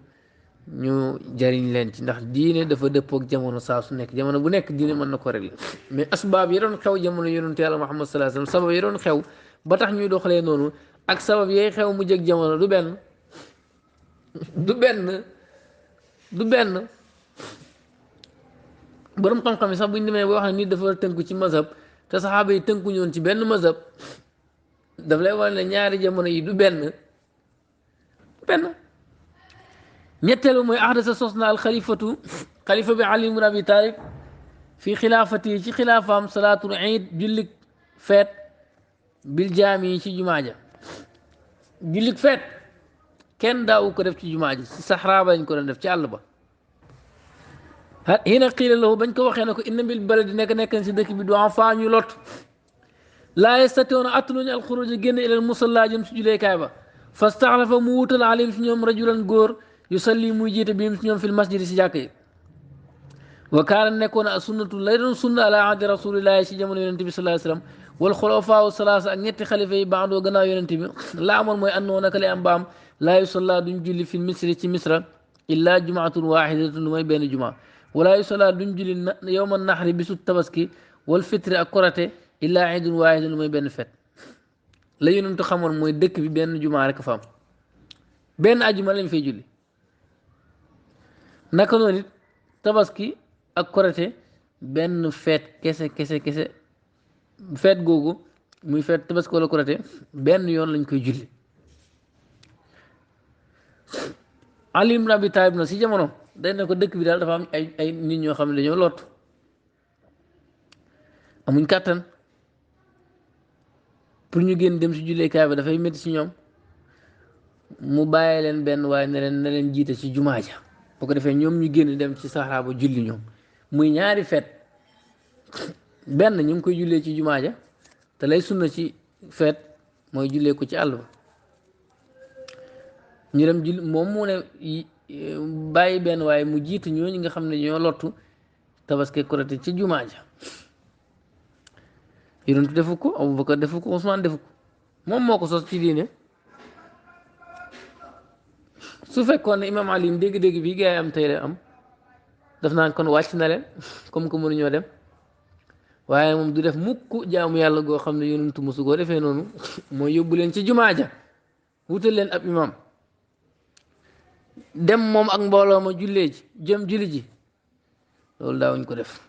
ñu jariñ leen ci ndax diine dafa dëppoog jamono saa su nekk jamono bu nekk diine mën na ko régler mais asbaab yi doon xew jamono yonentu yàlla Muhammad sallallahu alayhi wasallam sabab yi doon xew ba tax ñuy doxalee noonu ak sabab yay xew mu jëg jamono du benn du benn borom xam-xam yi sax bu ñu demee boo wax ne nit dafa tënku ci mazhab te saxaaba yi tënkuñu woon ci benn mazhab daf lay wane ne ñaari jamono yi du benn ñetteelu mooy ahdasa sos na al xalifatu xalifa bi Ali ibn Abi Talib fii xilaafati yi ci xilaafaam salaatul iid jullik feet bil jaami yi ci jumaa ja jullit feet kenn daawu ko def ci jumaa ji si saxraa ba lañ ko doon def ci àll ba hina qiila lahu bañ ko waxee ne ko inna bil baladi nekk si dëkk bi du faa ñu lot laa yastatiwoon attanuñu alxuruj génn ilal musalla jëm si juleekaay ba fastaxlafa mu wutal alim si ñoom rajulan góor yusalli muy jiite biim si ñoom fil masjidi si jàkk yi wa kaana nekkoon a sunnatu lay doon sunna ala ahdi rasulillahi si jamono yonente bi sallallahu alayhi wasallam wal xulafaa salaasa ak ñetti xalifa yi baadoo gannaaw yonente bi la amoon mooy annoo naka lay am baam laa yusalla duñ julli fi misri ci misra illa jumaatun waxidatun lu mooy benn jumaa wala yusalla duñ julli yowma naxri bisu tabaski wal fitri ak korate illa iidun waahidun lu mooy benn fet la yonentu xamoon mooy dëkk bi benn jumaa rek fa am benn ajuma lañ fay julli naka noonu it tabaski ak korate benn feet kese feet googu muy feet tabaski wala korate benn yoon lañ koy julli Ali ibn Abi Talib na si jamono day ne ko dëkk bi daal dafa am ay nit ñoo xam ne dañoo lot amuñ kàttan pour ñu génn dem si julleekaay ba dafay métti si ñoom mu bàyyi leen benn waaye ne leen jiite ci jumaa ja boo ko defee ñoom ñu génn dem ci saxaraa ba julli ñoom muy ñaari feet benn ñu ngi koy jullee ci jumaa ja te lay sunna ci feet mooy jullee ko ci àll ba ñu dem julli moom mu ne bàyyi benn waaye mu jiitu ñooñu nga xam ne ñoo lottu tabaski korite ci jumaa ja yonentu defu ko Abubakar defu ko Usmaan defu ko moom moo ko sos ci diine su fekkoon ne imaam Ali dégg-dégg bii gaa yi am tey la am daf naan kon wàcc na leen comme que mënuñoo dem waaye moom du def mukk jaamu yàlla goo xam ne yonentu mosu goo defee noonu mooy yóbbu leen ci jumaa ja wutal leen ab imam dem moom ak mbooloo ma jullee ji jëm julli ji loolu daawuñ ko def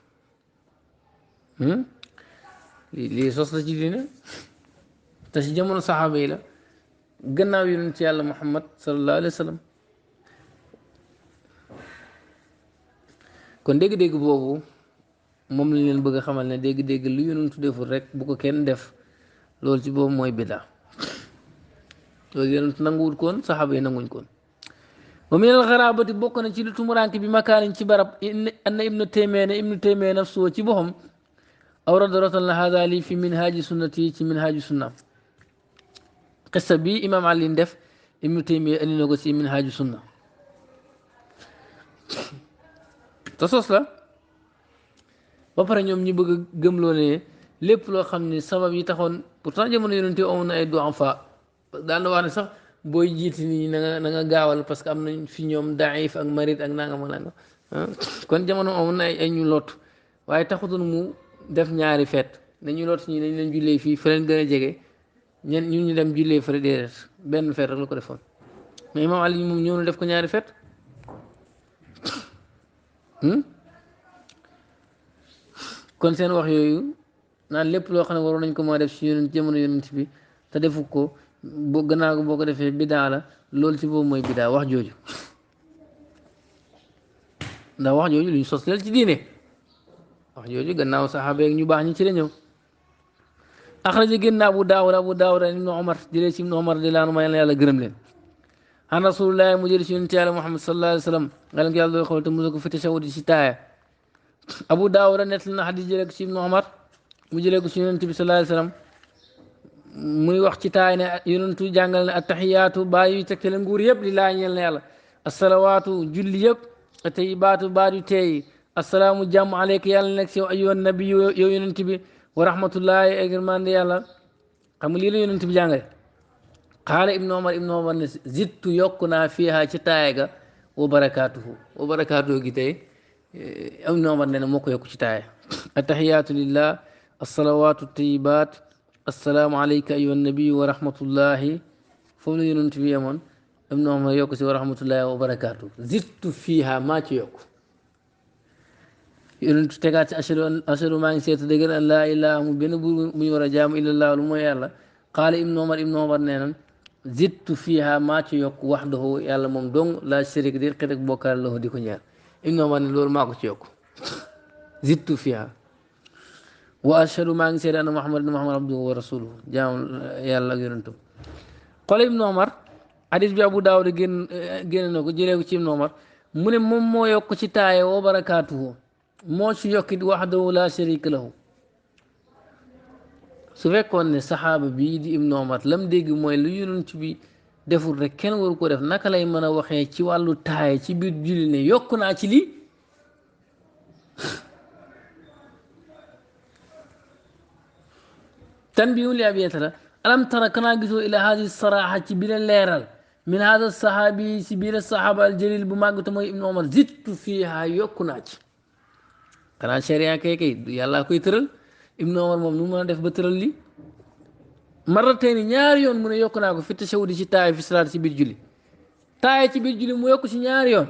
lii sos la ci diine te ci jamono saxaaba yi la gannaaw yonent ci yàlla Muhammad sallallahu alayhi wa sallam kon dégg-dégg boobu moom lañ leen bëgg a xamal ne dégg-dégg lu yonentu deful rek bu ko kenn def loolu ci boobu mooy biddaa loolu yonentu nanguwul koon saxaaba yi nanguñ koon wa min al xaraabati bokk na ci lu tumuranke bi makaanin ci barab anna ibnu Taymiya nafsuhu ci boppam awrada rotal na hada lii fi minhaaji sunnati ci minhaaji sunna qissa bi imam Ali def ibnu Taymiya andi na ko ci minhaaji sunna te sos la ba pare ñoom ñu bëgg a gëmloo ne lépp loo xam ne sabab yi taxoon pourtant jamono yonente amoon na ay du'afa daan na wax ne sax booy jiiti nii na nga gaawal parce que am nañ fi ñoom daif ak marid ak nangam kon jamono amoon na ay ñu lot waaye taxutoon mu def ñaari feet ne ñu lot ñi dañ leen jullee fii fa leen gën a jege ñun ñu dem jullee fële déedéet benn feet rek la ko defoon mais imam Ali moom ñëw na def ko ñaari feet kon seen wax yooyu naan lépp loo xam ne waroon nañ ko maa def si yonent jamono yonent bi te defu ko gannaaw boo ko defee bidaa la loolu ci boobu mooy bidaa wax jooju ndax wax jooju lu ñu sos leel ci diine wax jooju gannaaw saxaaba yeeg ñu baax ñi ci la ñëw axraja génn Abu Daawud ibnu Umar jëlee ci ibnu Umar di laanu ma yàlla gërëm leen an rasulillahi mu jëlee ci yonent yàlla Muhammad sallallahu alayhi wa sallam ngalam ko yàlla doy xool te musa ko fi tashahudi ci taaya Abu Daawud nettali na xadis jëlee ko ci ibnu Umar mu jëlee ko ci yonent bi sallallahu alayhi wa sallam muy wax ci taay ne yonentu jàngal ne attaxiyaatu baa yuy tegtale nguur yëpp li laa ñeel na yàlla assalawaatu julli yëpp atayibaatu baat yu teey assalaamu jàmm aleyka yàlla nekk si yow ayyuhan nabi yow yonent bi wa rahmatullahi ak yërmande yàlla xam nga lii la yonent bi jàngale xaala ibnu Umar ne zittu yokk naa fiiha ci taaya ga wa barakaatuhu gi tey ibnu Umar ne moo ko yokk ci taaya attaxiyaatu lillah assalawaatu tayibaat assalaamu aleyka ayyuhan nabi wa rahmatullahi foofu la yonent bi yemoon ibnu Umar yokk si wa rahmatullahi wa barakaatu zittu fiiha maa ci yokk yonent tegaat si ashhadu maa ngi seetu dëggal an laa ilaaha mu benn buur bu ñu war a jaamu illallah lu mooy yàlla qaala ibnu Umar nee na zittu fiiha maa ci yokk waxdahu yàlla moom dong laa sharik di xet ak bokkaale lahu di ko ñaar ibnu Umar ne loolu maa ko ci yokk zittu fiiha wa ashhadu maa ngi seede anna Muhammad abduhu wa rasuluhu jaam yàlla ak yonentam xool Ibnu Omar hadis bi Abu Daawud génn na ko jëlee ko ci Ibnu Omar mu ne moom moo yokk ci taaye wa barakaatuhu moo ci yokkit waxdahu la sharika lahu su fekkoon ne saxaaba bii di Ibnu Omar lam dégg mooy lu yonent bi deful rek kenn waru ko def naka lay mën a waxee ci wàllu taaye ci biir julli ne yokk naa ci lii tanbihu li Abi Yatara alam tara kanaa gisoo ila hadi saraaxa ci biir leeral min hada saxaabi si biir saxaaba al jalil bu màgg te mooy Ibnu Omar zittu fiiha yokku naa ci xanaa sharia kay yàlla koy tëral Ibnu Omar moom nu mën a def ba tëral li marratayni ñaari yoon mu ne yokku naa ko fi tashahudi ci taaya fi salaat ci biir julli taaya ci biir julli mu yokku ci ñaari yoon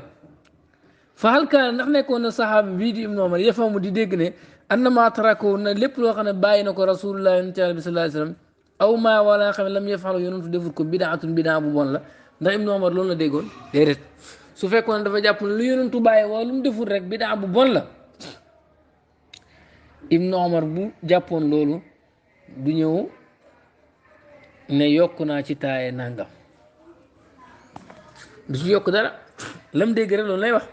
fa hal kaana ndax nekkoon na saxaaba bii di Ibnu Omar yafamu di dégg ne annama tarako na lépp loo xam ne bàyyi na ko rasulullah yonent bi sallallahu alayhi wasallam aw maa wala xam ne lam yafalu yonentu defut ko bidaatun bidaa bu bon la ndax Ibnu Omar loolu la déggoon déedéet su fekkoon dafa jàpp ne lu yonentu bàyyi wala lu mu defut rek bidaa bu bon la Ibnu Omar bu jàppoon loolu du ñëw ne yokk naa ci taaye nangam du ci yokk dara lam dégg rek loolu lay wax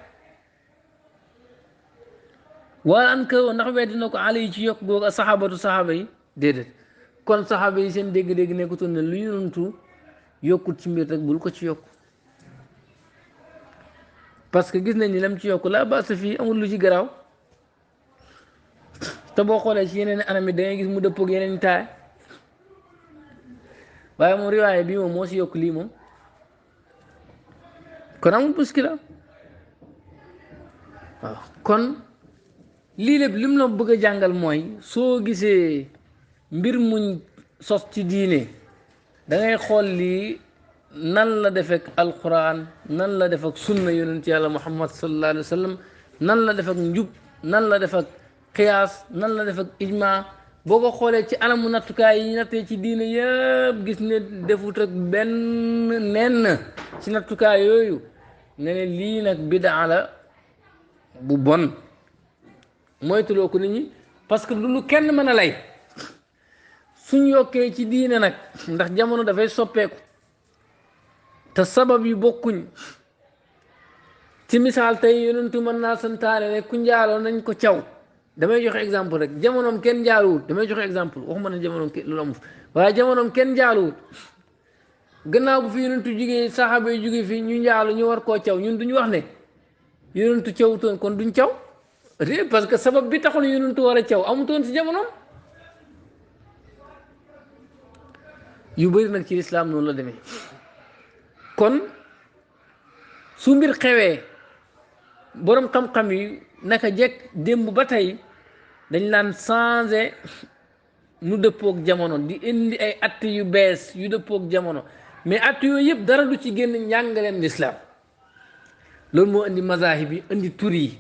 wala an ka ndax weddi na ko ala yi ci yokk googu ak saxaaba yi déedéet kon saxaaba yi seen dégg-dégg nekkutoon ne lu yonentu yokkut ci mbir rek bul ko ci yokk parce que gis nañ ni lam ci yokk la basa fii amul lu ci garaaw te boo xoolee ci yeneen anam yi da ngay gis mu dëppoog yeneen taay waaye moom riwaaye bii moom moo si yokk lii moom kon amul muskila waaw kon lii lépp lim la bëgg a jàngal mooy soo gisee mbir muñ sos ci diine da ngay xool lii nan la def ak alquran nan la def ak sunna yonent yàlla muhammad sallallahu alayhi wa sallam nan la def ak njub nan la def ak qiyaas nan la def ak ijma boo ko xoolee ci anamu nattukaay yi nattee ci diine yëpp gis ne defut ak benn nenn ci nattukaay yooyu nga ne lii nag bidaa la bu bon moytuloo ko nit ñi parce que lu kenn mën a lay suñ yokkee ci diine nag ndax jamono dafay soppeeku te sabab yu bokkuñ ci misaal tey yonentu mën naa santaane ne ku njaaloo nañ ko caw damay joxe exemple rek jamonoom kenn njaaluwut damay joxe exemple waxuma ne jamonoom loolu amul waaye jamonoom kenn njaaluwut gannaaw bu fi yonentu jugee saxaaba yi jugee fii ñu njaalu ñu war koo caw ñun duñu wax ne yonentu cawutoon kon duñ caw parce que sabab bi taxul yonentu war a caw amutoon si jamonoom yu bëri nag ci lislaam noonu la demee kon su mbir xewee boroom xam-xam yi naka jekk démb ba tey dañ laan changé nu dëppook jamono di indi ay att yu bees yu dëppook jamono mais att yooyu yëpp dara du ci génn njàngaleem lislaam loolu moo indi mazahib yi indi tur yi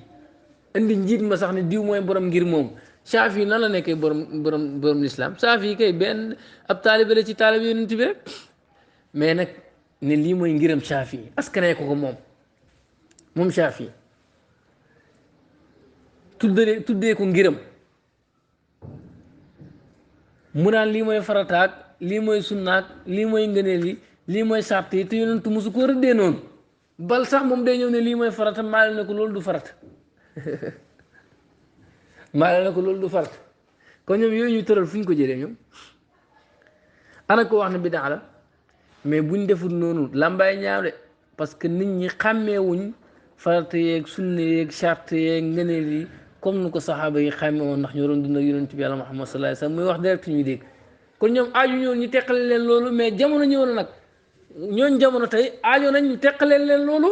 indi njiit ma sax ne diw mooy borom ngir moom Shaafi nan la nekkee borom lislaam Shaafi kay benn ab taalibe la ci taalibe yonent bi rek mais nag ne lii mooy ngiram Shaafi askanee ko moom Shaafi tuddee ko ngiram mu naan lii mooy farataak lii mooy sunnaak lii mooy ngëneel yi lii mooy sàrt yi te yonentu musu ko rëddee noonu bal sax moom day ñëw ne lii mooy farata maale na ko loolu du farata maale na ko loolu du farata kon ñoom yooyu ñu tëral fu ñu ko jëlee ñoom ana ko wax ne bidaa la mais buñ deful noonu làmbaay ñaaw de parce que nit ñi xàmmeewuñ farata yeeg sunna yeeg sàrt yeeg ngëneel yi comme nu ko saxaaba yi xàmme woon ndax ñoo doon dund ak yonent bi yàlla Muhammad sallallahu alayhi wasallam muy wax direct ñuy dégg kon ñoom aaju ñëw ñu teqale leen loolu mais jamono ñëw na nag ñooñ jamono tey aajo nañ ñu teqale leen loolu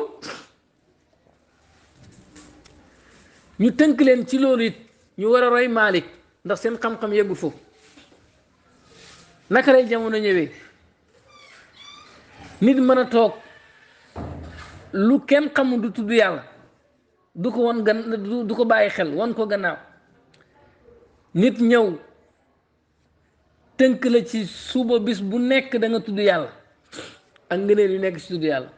ñu tënk leen ci loolu it ñu war a roy Maalik ndax seen xam-xam yeggul foofu naka lay jamono ñëwee nit mën a toog lu kenn xamul du tudd yàlla du ko wan du ko bàyyi xel wan ko gannaaw nit ñëw tënk la ci suba bis bu nekk da nga tudd yàlla ak ngëneel yu nekk ci tudd yàlla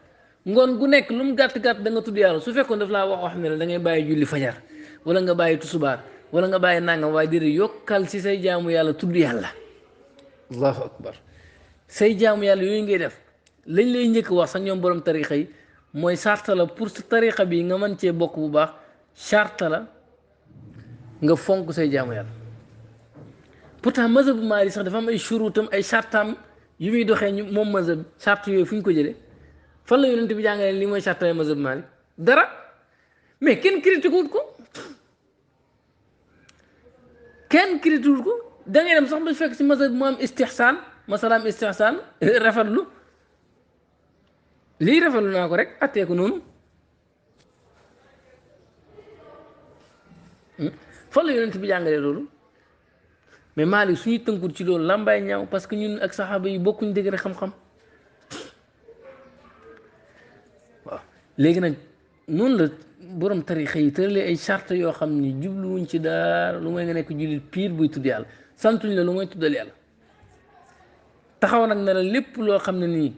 ngoon gu nekk lu mu gàtt-gàtt da nga tudd yàlla su fekkoon daf laa wax ne la da ngay bàyyi julli fajar wala nga bàyyi tusubaar wala nga bàyyi nangam waaye déedéet yokkal ci say jaamu yàlla tudd yàlla allahu akbar say jaamu yàlla yooyu ngay def lañ lay njëkk wax sax ñoom borom tarixa yi mooy sarta la pour sa tarixa bi nga mën cee bokk bu baax sarta la nga fonk say jaamu yàlla pourtant mazhab bu Maalik sax dafa am ay shuruutam ay sartaam yu muy doxee ñu moom mazhab sart yooyu fu ñu ko jëlee fan la yonent bi jàngalee lii mooy sarta mazhab bu Maalik dara mais kenn critiqué wut ko kenn critiqué wut ko da ngay dem sax ba fekk si mazhab mu am istihsaan masalaam istihsaan rafetlu lii rafetlu naa ko rek attee ko noonu fan la yonent bi jàngalee loolu mais Maalik suñuy tënkul ci loolu làmbaay ñaaw parce que ñun ak saxaaba yi bokkuñ dëgg rek xam-xam waaw léegi nag noonu la borom tarixa yi tëralee ay charte yoo xam ni jubluwuñ ci dara lu mooy nga nekk jullit piir buy tudd yàlla santuñ la lu mooy tuddal yàlla taxaw nag ne la lépp loo xam ne nii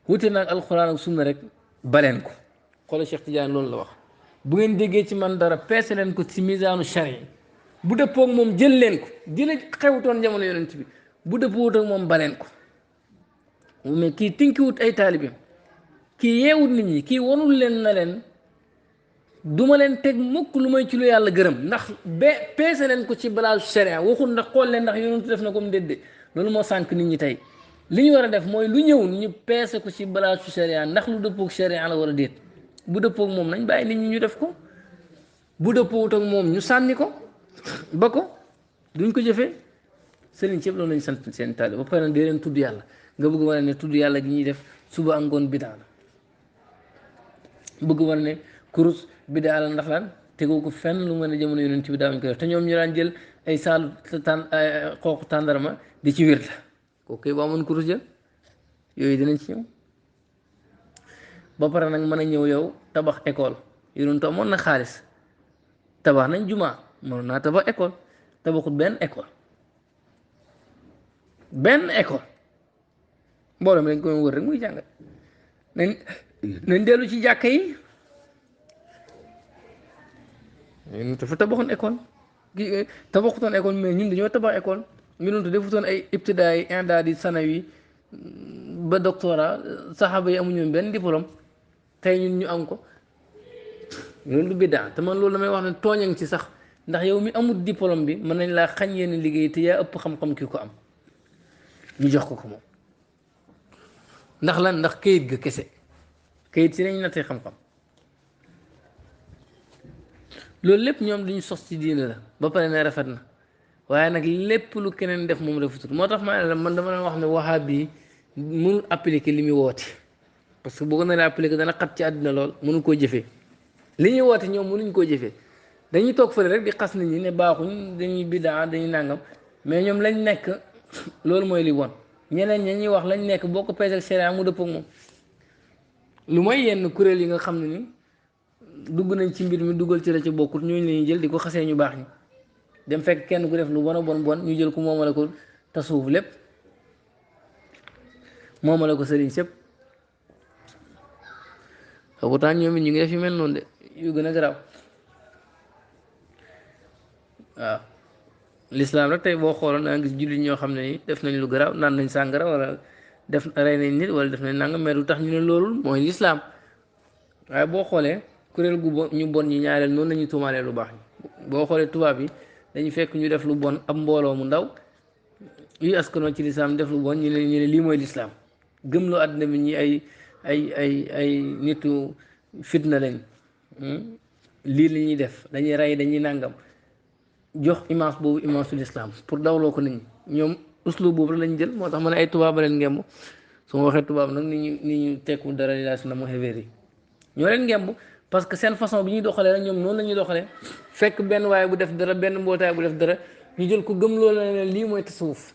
wute naag alxuraan ak sunna rek baleen ko xoolal Cheikh Tidiane loolu la wax bu ngeen déggee ci man dara peese leen ko ci misaanu shari bu dëppoog moom jël leen ko dina xewutoon jamono yonent bi bu dëppoowut ak moom baleen ko mais kii tinkiwut ay taalibeem kii yeewut nit ñi kii wanul leen na leen duma leen teg mukk lu may ci lu yàlla gërëm ndax peese leen ko ci balaasu sharia waxul ndax xool leen ndax yonent def na ko mu déedéet loolu moo sànq nit ñi tey li ñu war a def mooy lu ñëw ñu peese ko ci balaasu sharia ndax lu dëppoog sharia la war a déet bu dëppoog moom nañ bàyyi nit ñi ñu def ko bu dëppoowut ak moom ñu sànni ko ba ko duñ ko jëfee sëriñ ci yëpp loolu lañ sant seen taalibe ba pare dee leen tudd yàlla nga bëgg wane ne tudd yàlla gi ñuy def suba ak ngoon bidaa la bëgg wane ne kurus bidaa la ndax lan tegoo ko fenn lu mën a jamono yonent bi daawuñ ko def te ñoom ñu daan jël ay saalu xooxu tàndarma di ci wér la kooku ba amoon kurus jël yooyu dinañ ci ñëw ba pare nag mën a ñëw yow tabax école yonent amoon na xaalis tabax nañ jumaa mënoon naa tabax école tabaxut benn école mbooloo mi dañ koy wër rek muy jàngat nañ dellu ci jàkka yi dafa tabaxoon école tabaxutoon école mais ñun dañoo tabax école ñu doon defutoon ay ibtidaay indaadi sanawi ba doctorat saxaaba yi amuñu benn diplôme tey ñun ñu am ko loolu du biddaa te man loolu damay wax ne tooñang ci sax ndax yow mi amul diplôme bi mën nañ laa xañ yenn liggéey te yaa ëpp xam-xam ki ko am ñu jox ko moom ndax lan ndax kayit ga kese kayit si nañ nattee xam-xam loolu lépp ñoom duñu sos ci diine la ba pare ne rafet na waaye nag lépp lu keneen def moom rafetul moo tax ma ne la man dama leen wax ne wahaab bi mënul appliquer li muy woote parce que boo ko naree appliquer dana xat ci àddina lool mënu koo jëfee li ñuy woote ñoom mënuñ koo jëfee dañuy toog fële rek di xas nit ñi ne baaxuñ dañuy bidaa dañuy nàngam mais ñoom lañ nekk loolu mooy li bon ñeneen ña ñuy wax lañ nekk boo ko peesee ak sharia mu dëpp ak moom lu mooy yenn kuréel yi nga xam ne ni dugg nañ ci mbir mi dugal ci la ci bokkut ñooñu la ñuy jël di ko xasee ñu baax ñi dem fekk kenn ku def lu bon a bon ñu jël ko moomale ko tasawuf lépp moomale ko sëriñ sëpp pourtant ñoom it ñu ngi def yu mel noonu de yu gën a garaaw waaw lislaam rek tey boo xooloon da nga gis jullit ñoo xam ne def nañ lu garaaw naan nañ sàngara wala def rey nañ nit wala def nañ nangam mais lu tax ñu ne loolu mooy lislaam waaye boo xoolee kuréel gu bon ñu bon ñi ñaareel noonu lañuy tuumaalee lu baax ñi boo xoolee tubaab yi dañu fekk ñu def lu bon ab mbooloo mu ndaw yuy askanoo ci lislaam def lu bon ñu ne lii mooy lislaam gëm loo àddina bi ñi ay nitu fitna lañ lii la ñuy def dañuy rey dañuy nàngam jox image boobu image su lislaam pour dawloo ko nit ñi ñoom uslu boobu la lañ jël moo tax ma ne ay tubaab leen ngemb su ma waxee tubaab nag ni ñu tekku dara li laa si na mu xeveer yi ñoo leen ngemb parce que seen façon bi ñuy doxalee rek ñoom noonu la ñuy doxalee fekk benn waaye bu def dara benn mbootaay bu def dara ñu jël ko gëm loolu la ne lii mooy tasawuf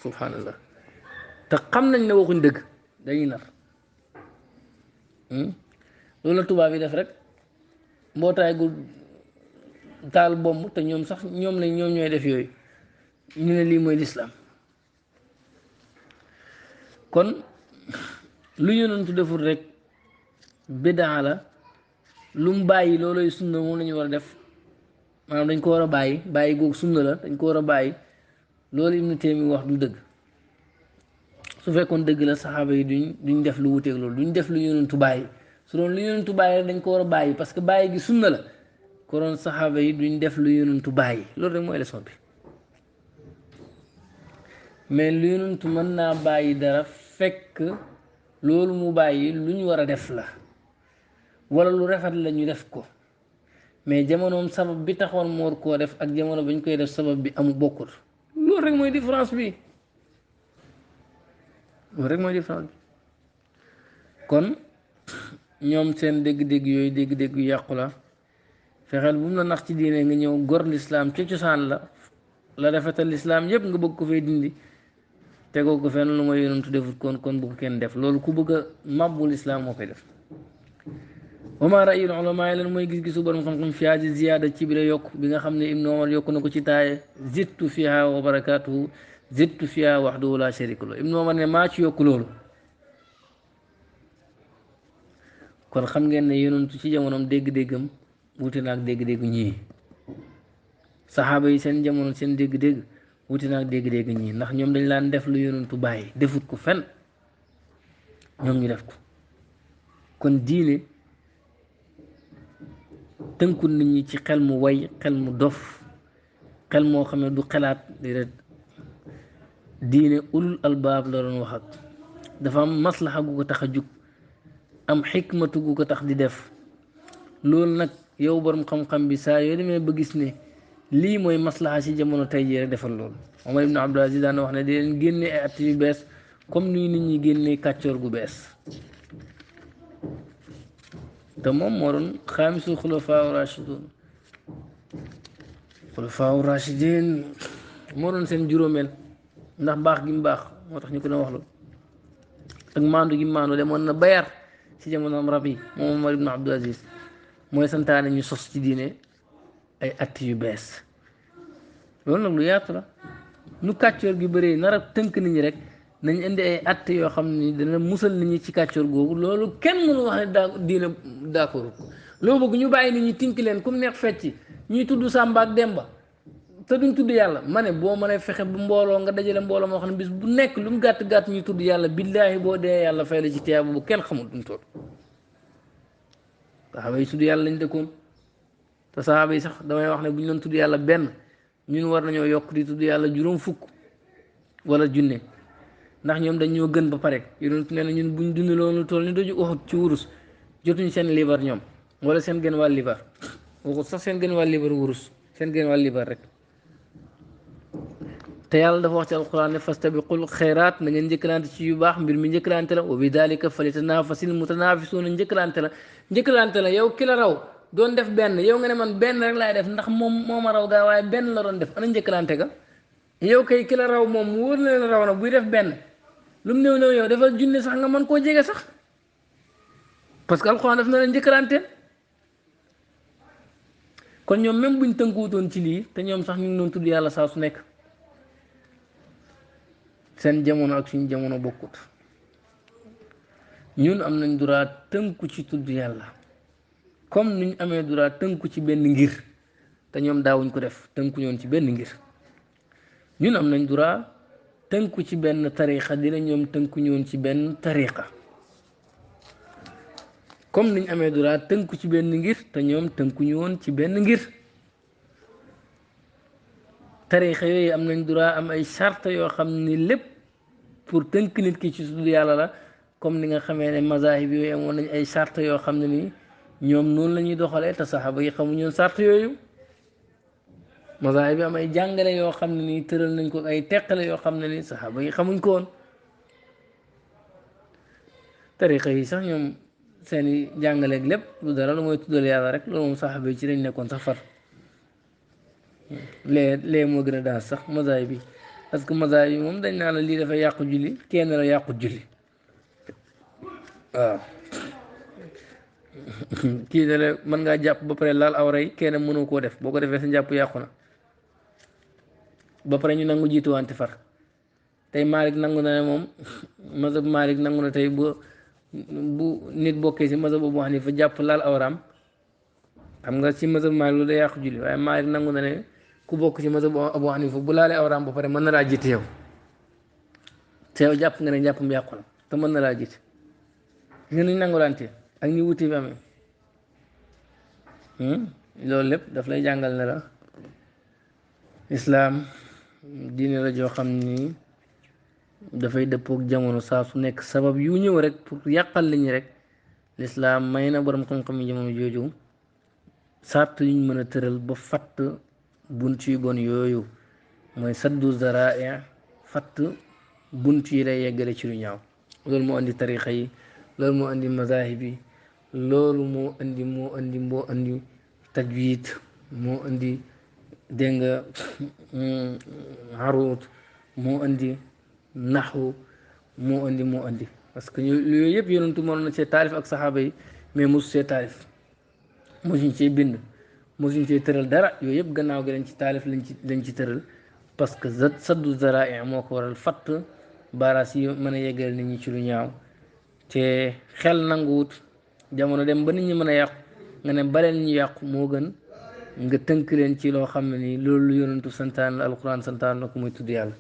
subhanallah te xam nañ ne waxuñ dëgg dañuy nar loolu la tubaab yi def rek mbootaay gu taal bomb te ñoom sax ñoom ñooy def yooyu ñu ne lii mooy lislaam kon lu yonentu deful rek bidaa la lu mu bàyyi looloy sunna moom la ñu war a def maanaam dañ ko war a bàyyi googu sunna la dañ ko war a bàyyi loolu Ibnu Taymi wax du dëgg su fekkoon dëgg la saxaaba yi duñ def lu wuteeg loolu duñ def lu yonentu bàyyi su doon lu yonentu bàyyi rek dañ ko war a bàyyi parce que bàyyi gi sunna la ko doon saxaaba yi duñ def lu yonentu bàyyi loolu rek mooy leçon bi mais lu yonentu mën naa bàyyi dara fekk loolu mu bàyyi lu ñu war a def la wala lu rafet la ñu def ko mais jamonoom sabab bi taxoon mu war koo def ak jamono bañ koy def sabab bi amu bokkul loolu rek mooy différence bi loolu rek mooy différence bi kon ñoom seen dégg-dégg yooyu dégg-dégg yu yàqu la fexeel bu mu la nax ci diine nga ñëw gor lislaam ca cosaan la rafetal lislaam yépp nga bëgg ko fay dindi tegoo ko fenn lu mooy yonentu defut kon bu ko kenn def loolu ku bëgg a màbbu lislaam moo koy def wama ra'yul ulama lan mooy gis-gisu borom xam-xam fi hadi ziyaada ci bi la yokk bi nga xam ne Ibnu Omar yokk na ko ci taaye zittu fiha wa barakatuhu zittu fiha wahdahu la sharika lahu Ibnu Omar ne maa ci yokk loolu kon xam ngeen ne yonentu ci jamonoom dégg-déggam wuute na ak dégg-dégg ñii saxaaba yi seen jamono seen dégg-dégg wuute na ak dégg-dégg ñii ndax ñoom dañ laan def lu yonentu bàyyi defut ko fen ñoom ñu def ko kon diine tënkul nit ñi ci xel mu way xel mu dof xel moo xam ne du xelaat di diine ulul albaab la doon wax ak dafa am maslaxa gu ko tax a jug am xikmatu gu ko tax di def loolu nag yow borom xam-xam bi saa yoo demee ba gis ne lii mooy maslaxa ci jamono tey jii rek defal loolu Omar ibn Abdul Aziz daan wax ne di leen génne ay at yu bees comme ni nit ñi génnee kàccoor gu bees te moom moo doon xaamisul xulafaa rashidun xulafaa rashidin moo doon seen juróomeel ndax baax gi mu baax moo tax ñu ko doon wax loolu ak maandu gi mu maandu demoon na bayar ci jamonoom rab yi moom Omar ibn Abdul Aziz mooy santaane ñu sos ci diine ay att yu bees loolu nag lu yaatu la nu kàccoor gi bëree nar a tënk nit ñi rek nañ indi ay att yoo xam ni dana musal nit ñi ci kàccoor googu loolu kenn mënu wax ne daa diine d'accord loo bëgg ñu bàyyi nit ñi tinki leen ku mu neex fecc ñuy tudd Samba ak Demba te duñ tudd yàlla ma ne boo mënee fexe bu mbooloo nga dajale mbooloo moo xam ne bis bu nekk lu mu gàtt gàtt ñuy tudd yàlla billaahi boo dee yàlla fay la ci tiyaaba bu kenn xamul duñ toll saxaaba yi tudd yàlla lañ dëkkoon te saxaaba yi sax damay wax ne bu ñu doon tudd yàlla benn ñun war nañoo yokk di tudd yàlla juróom fukk wala junne ndax ñoom dañ ñoo gën ba pare yonent nee na ñun buñ dund loolu toll ni doju Uhud ci wurus jotuñ seen libar ñoom wala seen gën wàll libar waxut sax seen gën wàll libar wurus seen gën wàll libar rek te yàlla dafa wax ci alquran ne fastabiqul xayraat na ngeen njëkkalante ci yu baax mbir mi njëkkalante la wa bi dalika falitanaafasil mutanaafisuuna njëkkalante la yow ki la raw doon def benn yow nga ne man benn rek laay def ndax moom moo ma raw gaa waaye benn la doon def ana njëkkalante ga yow kay ki la raw moom mu wóor na leen raw na buy def benn lu mu néew yow defal junne sax nga mën koo jege sax parce que alxuraan daf na leen njëkkalante kon ñoom même buñ tënkuwutoon ci lii te ñoom sax ñu ngi doon tudd yàlla saa su nekk seen jamono ak suñu jamono bokkut ñun am nañ droit tënku ci tudd yàlla comme ni ñu amee droit tënku ci benn ngir te ñoom daawuñ ko def tënku ñoon ci benn ngir ñun am nañ droit tënku ci benn tariqa dina ñoom tënku ñoon ci benn tariqa comme ni ñu amee droit tënku ci benn ngir te ñoom tënku ñu woon ci benn ngir tariqa yooyu am nañ droit am ay charte yoo xam ni lépp pour tënk nit ki ci tudd yàlla la comme ni nga xamee ne mazahib yooyu amoon nañ ay charte yoo xam ne nii ñoom noonu la ñuy doxalee te saxaaba yi xamuñu woon charte yooyu mazahib bi am ay jàngale yoo xam ne nii tëral nañ ko ay teqale yoo xam ne nii saxaaba yi xamuñ ko woon tariqa yi sax ñoom seeni jàngaleeg lépp lu dara lu mooy tuddal yàlla rek loolu moom saxaaba yi ci lañ nekkoon sax far lee moo gën a daal sax mazahib bi parce que mazahib yi moom dañ naa la lii dafa yàqu julli kenn la yàqu julli waaw kii ne la mën ngaa jàpp ba pare laal awra yi kenn mënoo koo def boo ko defee sa njàpp yàqu na ba pare ñu nangu jiituwante far tey Malick nangu na ne moom mazhab Malick nangu na tey bu nit bokkee si mazhab Abu Hanifa jàpp laal awraam xam nga ci mazhab Malick loolu day yàqu julli waaye Malick nangu na ne ku bokk ci mazhab Abu Hanifa bu laalee awraam ba pare mën na laa jiite yow te yow jàpp nga ne jàppam yàqu na te mën na laa jiite gis nga ni nangulante ak ni wuti bi amee loolu lépp daf lay jàngal ne la islaam diine la joo xam ni dafay dëppook jamono saa su nekk sabab yu ñëw rek pour yàqal li ñi rek lislaam may na borom xam-xam yi jamono jooju sart yuñ mën a tëral ba fatt bunt yu bon yooyu mooy saddu zaraa fatt bunt yi lay yeggale ci lu ñaaw loolu moo andi tarixa yi loolu moo andi mazahib yi loolu moo andi tajwid moo andi dégg nga haruut moo andi naxu moo andi parce que yooyu yëpp yonentu mënoon na see taalif ak saxaaba yi mais mosu see taalif mosuñ cee bind mosuñ cee tëral dara yooyu yëpp gannaaw gi lañ ci taalif lañ ci tëral parce que saddu zaraa moo ko waral fatt baaraas yi mën a yeggal nit ñi ci lu ñaaw te xel nanguwut jamono dem ba nit ñi mën a yàqu nga ne baleen ñu yàqu moo gën nga tënk leen ci loo xam ne nii loolu yonentu santaan la alquran santaan la ko muy tudd yàlla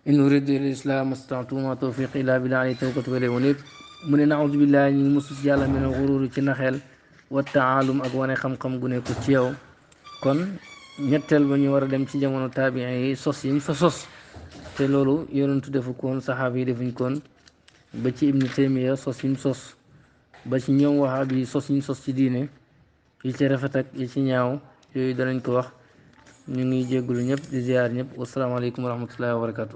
in uridu illa al-islaah mastata'tu wa ma tawfiqi illa billah alayhi tawakkaltu wa ilayhi unib mu ne na'uudu billahi ñu ngi musu ci yàlla min al-ghurur ci naxeel wa taalum ak wane xam-xam gu nekk ci yow kon ñetteel ba ñu war a dem ci jamono taabiin yi sos yiñ fa sos te loolu yonentu defu koon saxaaba yi defuñ koon ba ci ibnu taymiya sos yiñ sos ba ci ñoom wahaab yi sos yiñ sos ci diine yi ci rafet ak yi ci ñaaw yooyu danañ ko wax ñu ngi jéggulu ñëpp di ziyaar ñëpp wasalaamaaleykum wa rahmatullahi wa barakatuh